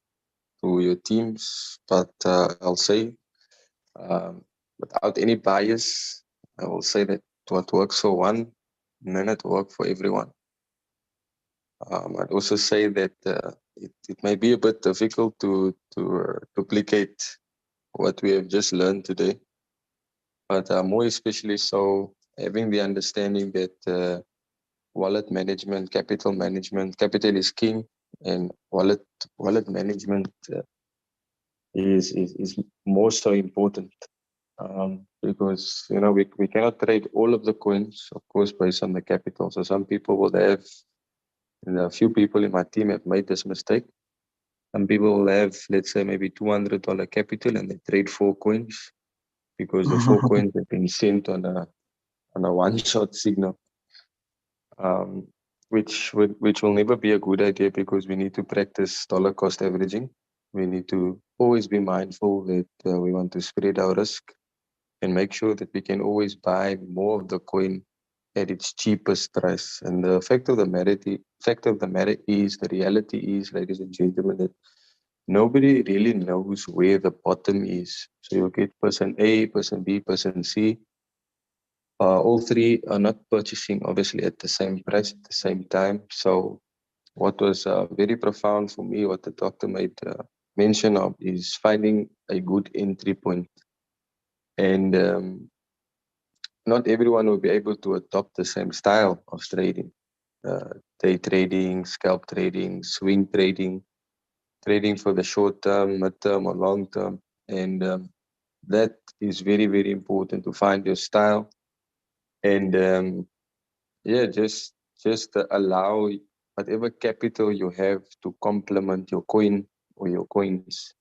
to your teams. But I'll say, without any bias, I will say that what works for one may not work for everyone. I'd also say that it may be a bit difficult to duplicate what we have just learned today, but more especially so having the understanding that wallet management, capital is king, and wallet management is more so important, because we cannot trade all of the coins, of course, based on the capital. So some people will have, and a few people in my team have made this mistake. Some people will have, let's say, maybe $200 capital, and they trade 4 coins because the 4 coins have been sent on a one-shot signal, which will never be a good idea, because we need to practice dollar cost averaging. We need to always be mindful that we want to spread our risk and make sure that we can always buy more of the coin at its cheapest price. And the fact of the fact of the matter is, the reality is, ladies and gentlemen, that nobody really knows where the bottom is. So you get person A, person B, person C. All three are not purchasing obviously at the same price at the same time. So what was very profound for me, what the doctor made mention of, is finding a good entry point. And not everyone will be able to adopt the same style of trading. Day trading, scalp trading, swing trading, trading for the short term, mid-term or long term. And that is very, very important, to find your style. And yeah, just allow whatever capital you have to complement your coin or your coins.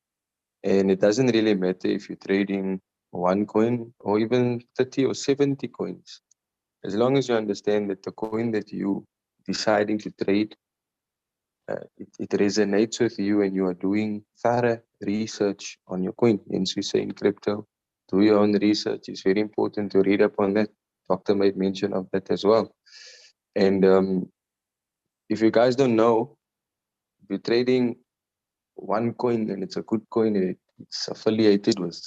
And it doesn't really matter if you're trading one coin or even 30 or 70 coins. As long as you understand that the coin that you deciding to trade, it resonates with you and you are doing thorough research on your coin. Hence we say in crypto, do your own research. It's very important to read up on that. Doctor made mention of that as well. And if you guys don't know, if you're trading one coin and it's a good coin and it's affiliated with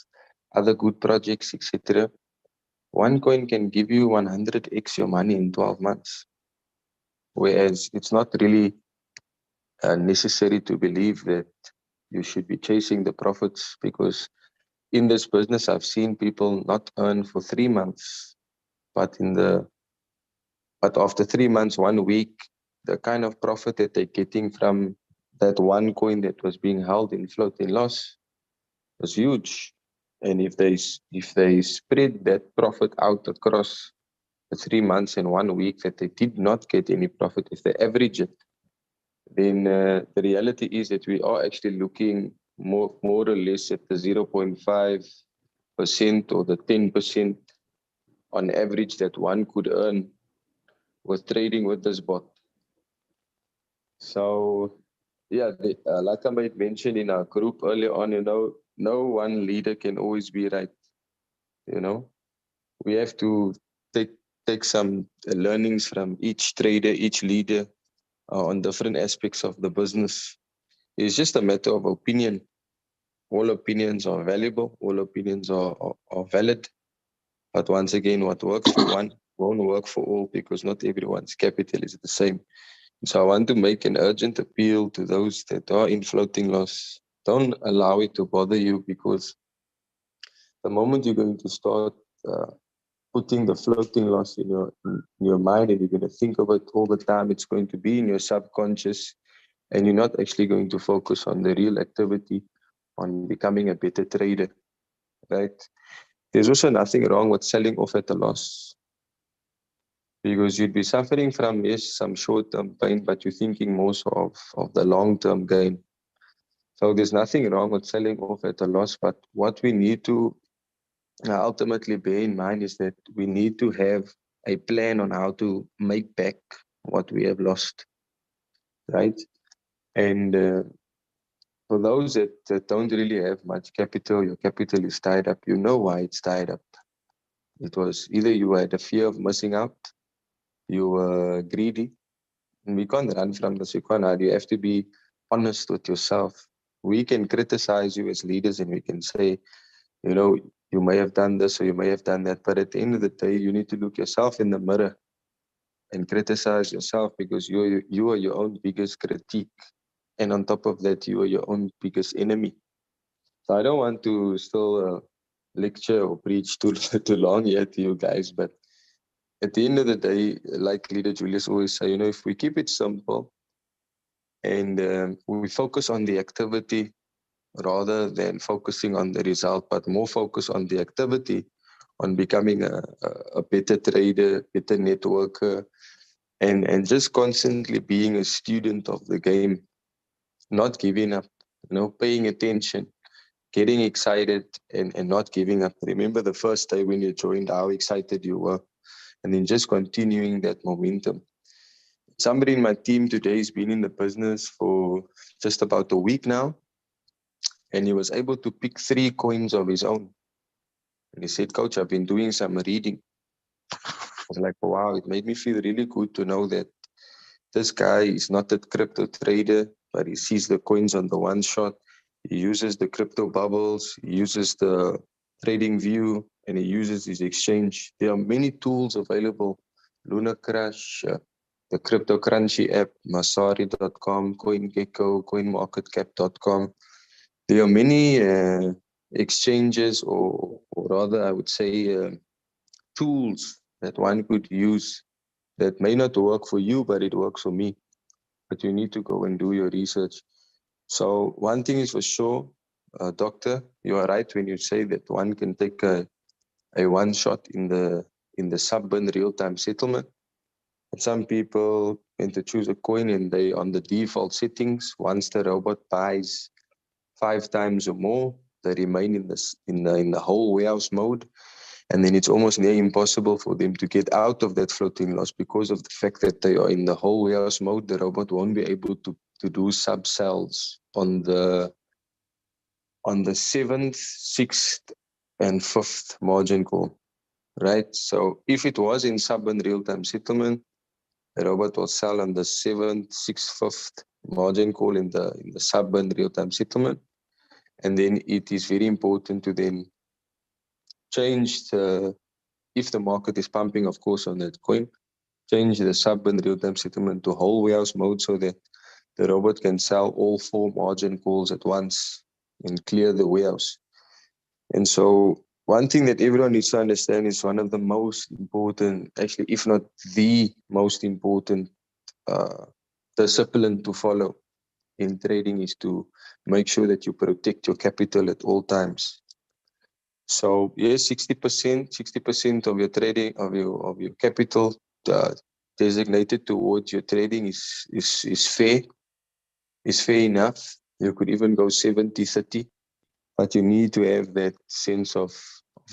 other good projects, etc., one coin can give you 100x your money in 12 months. Whereas it's not really necessary to believe that you should be chasing the profits, because in this business, I've seen people not earn for 3 months, but after 3 months, 1 week, the kind of profit that they're getting from that one coin that was being held in float and loss was huge. And if they spread that profit out across the 3 months and 1 week that they did not get any profit, if they average it, then the reality is that we are actually looking more or less at the 0.5% or the 10% on average that one could earn with trading with this bot. So yeah, like I made mention in our group earlier on, no one leader can always be right. We have to take some learnings from each trader, each leader on different aspects of the business. It's just a matter of opinion. All opinions are valuable, all opinions are valid. But once again, what works for one won't work for all, because not everyone's capital is the same. So I want to make an urgent appeal to those that are in floating loss. Don't allow it to bother you, because the moment you're going to start putting the floating loss in your mind and you're going to think of it all the time, it's going to be in your subconscious, and you're not actually going to focus on the real activity, on becoming a better trader, right? There's also nothing wrong with selling off at a loss, because you'd be suffering from, yes, some short-term pain, but you're thinking most of the long-term gain. So there's nothing wrong with selling off at a loss, but what we need to ultimately bear in mind is that we need to have a plan on how to make back what we have lost, right? And for those that don't really have much capital, your capital is tied up, you know why it's tied up. It was either you had a fear of missing out, you were greedy, and we can't run from this, you can't hide. You have to be honest with yourself. We can criticize you as leaders and we can say, you may have done this or you may have done that, but at the end of the day, you need to look yourself in the mirror and criticize yourself, because you are your own biggest critique. And on top of that, you are your own biggest enemy. So I don't want to still lecture or preach too long yet to you guys, but at the end of the day, like Leader Julius always say, if we keep it simple and we focus on the activity rather than focusing on the result, but more focus on the activity, on becoming a better trader, better networker, and just constantly being a student of the game, not giving up, paying attention, getting excited and not giving up. Remember the first day when you joined, how excited you were, and then just continuing that momentum. Somebody in my team today has been in the business for just about a week now, and he was able to pick 3 coins of his own. And he said, Coach, I've been doing some reading. I was like, wow, it made me feel really good to know that this guy is not a crypto trader, but he sees the coins on the one shot. He uses the crypto bubbles, he uses the trading view, and he uses his exchange. There are many tools available. Luna Crash, the CryptoCrunchy app, Masari.com, CoinGecko, CoinMarketCap.com. There are many exchanges, or rather, I would say, tools that one could use that may not work for you, but it works for me. But you need to go and do your research. So one thing is for sure, Doctor, you are right when you say that one can take a one shot in the sub-bin real-time settlement. But some people when to choose a coin and they on the default settings, once the robot buys 5 times or more, they remain in the whole warehouse mode. And then it's almost near impossible for them to get out of that floating loss because of the fact that they are in the whole warehouse mode. The robot won't be able to do sub-sells on the 7th, 6th, and 5th margin call, right? So if it was in sub and real-time settlement, the robot will sell on the 7th, 6th, 5th margin call in the sub and real-time settlement. And then it is very important to then change if the market is pumping, of course, on that coin, change the sub and real-time settlement to whole warehouse mode so that the robot can sell all 4 margin calls at once and clear the warehouse. And so one thing that everyone needs to understand is one of the most important, actually, if not the most important discipline to follow in trading is to make sure that you protect your capital at all times. So yes, 60% of your trading, of your capital designated towards your trading is fair enough. You could even go 70-30, but you need to have that sense of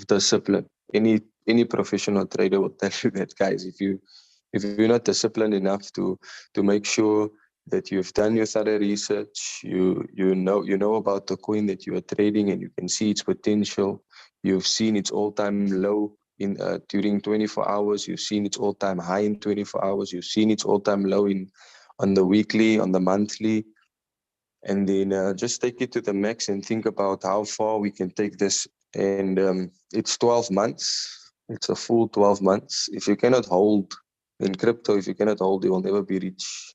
discipline. Any professional trader will tell you that, guys. If you're not disciplined enough to make sure that you've done your thorough research, you know about the coin that you are trading and you can see its potential. You've seen its all-time low in during 24 hours. You've seen its all-time high in 24 hours. You've seen its all-time low on the weekly, on the monthly. And then just take it to the max and think about how far we can take this. And it's 12 months. It's a full 12 months. If you cannot hold in crypto, if you cannot hold, you will never be rich.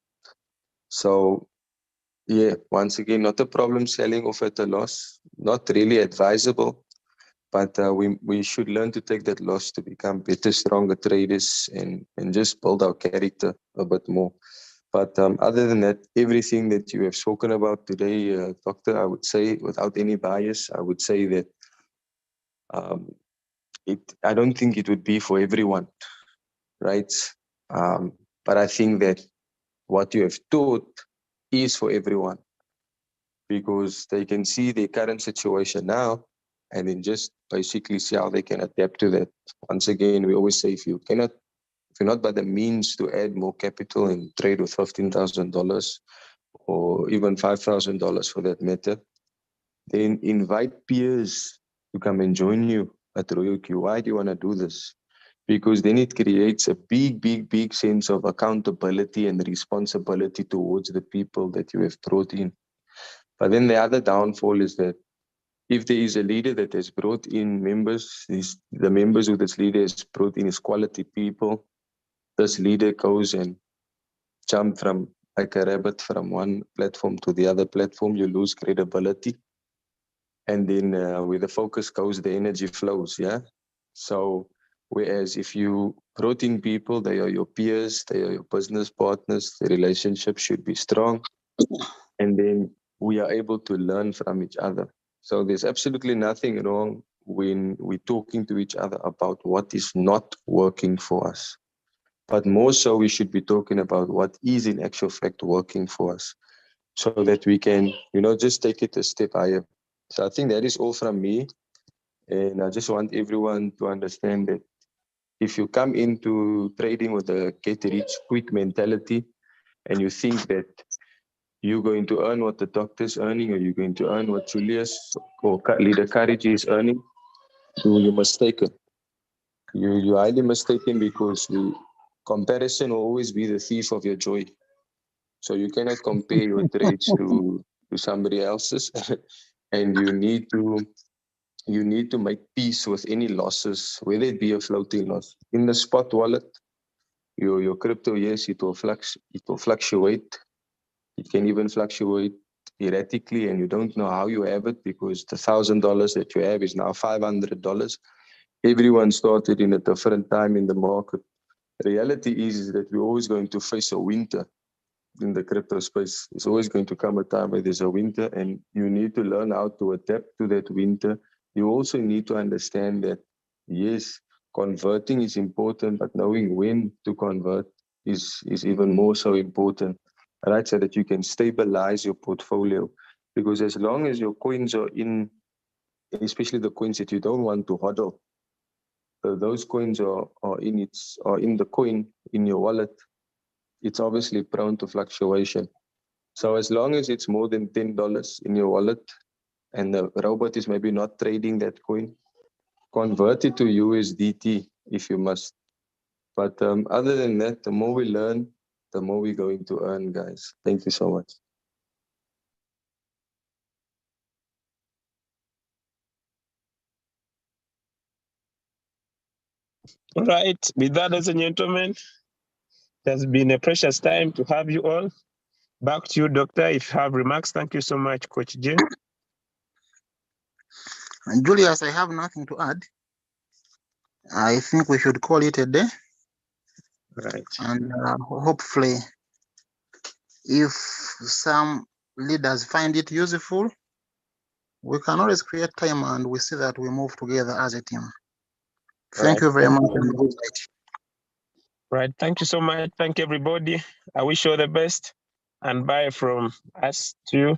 So yeah, once again, not a problem selling off at a loss. Not really advisable, but we should learn to take that loss to become better, stronger traders and just build our character a bit more. But other than that, everything that you have spoken about today, Doctor, I would say without any bias, I would say that I don't think it would be for everyone, right? But I think that what you have taught is for everyone because they can see their current situation now and then just basically see how they can adapt to that. Once again, we always say if you're not by the means to add more capital and trade with $15,000 or even $5,000 for that matter, then invite peers to come and join you at Royalq. Why do you want to do this? Because then it creates a big sense of accountability and responsibility towards the people that you have brought in. But then the other downfall is that if there is a leader that has brought in members, the members who this leader has brought in is quality people, this leader goes and jump from like a rabbit from one platform to the other platform, you lose credibility. And then where the focus goes, the energy flows, yeah? So whereas if you brought in people, they are your peers, they are your business partners, the relationship should be strong. And then we are able to learn from each other. So there's absolutely nothing wrong when we're talking to each other about what is not working for us. But more so, we should be talking about what is in actual fact working for us so that we can, just take it a step higher. So I think that is all from me. And I just want everyone to understand that if you come into trading with a get rich quick mentality and you think that you're going to earn what the doctor's earning or you're going to earn what Julius or Leader Courage is earning, you're mistaken. You're highly mistaken because comparison will always be the thief of your joy. So you cannot compare your trades to somebody else's, and you need to make peace with any losses, whether it be a floating loss. In the spot wallet, your crypto, yes, it will fluctuate. It can even fluctuate erratically, and you don't know how you have it, because the $1,000 that you have is now $500. Everyone started in a different time in the market. The reality is that we're always going to face a winter in the crypto space. There's always going to come a time where there's a winter, and you need to learn how to adapt to that winter. You also need to understand that, yes, converting is important, but knowing when to convert is even more so important, right? So that you can stabilize your portfolio. Because as long as your coins are in, especially the coins that you don't want to hodl, those coins are in the coin, in your wallet, it's obviously prone to fluctuation. So as long as it's more than $10 in your wallet and the robot is maybe not trading that coin, convert it to USDT if you must. But other than that, the more we learn, the more we're going to earn, guys. Thank you so much.
All right, with that, ladies and gentlemen, it has been a precious time to have you all. Back to you, Doctor, if you have remarks. Thank you so much, Coach Jim.
And Julius, I have nothing to add. I think we should call it a day.
Right.
And hopefully, if some leaders find it useful, we can always create time and we see that we move together as a team. Thank you very much.
Right. Thank you so much. Thank everybody. I wish you all the best. And bye from us to you.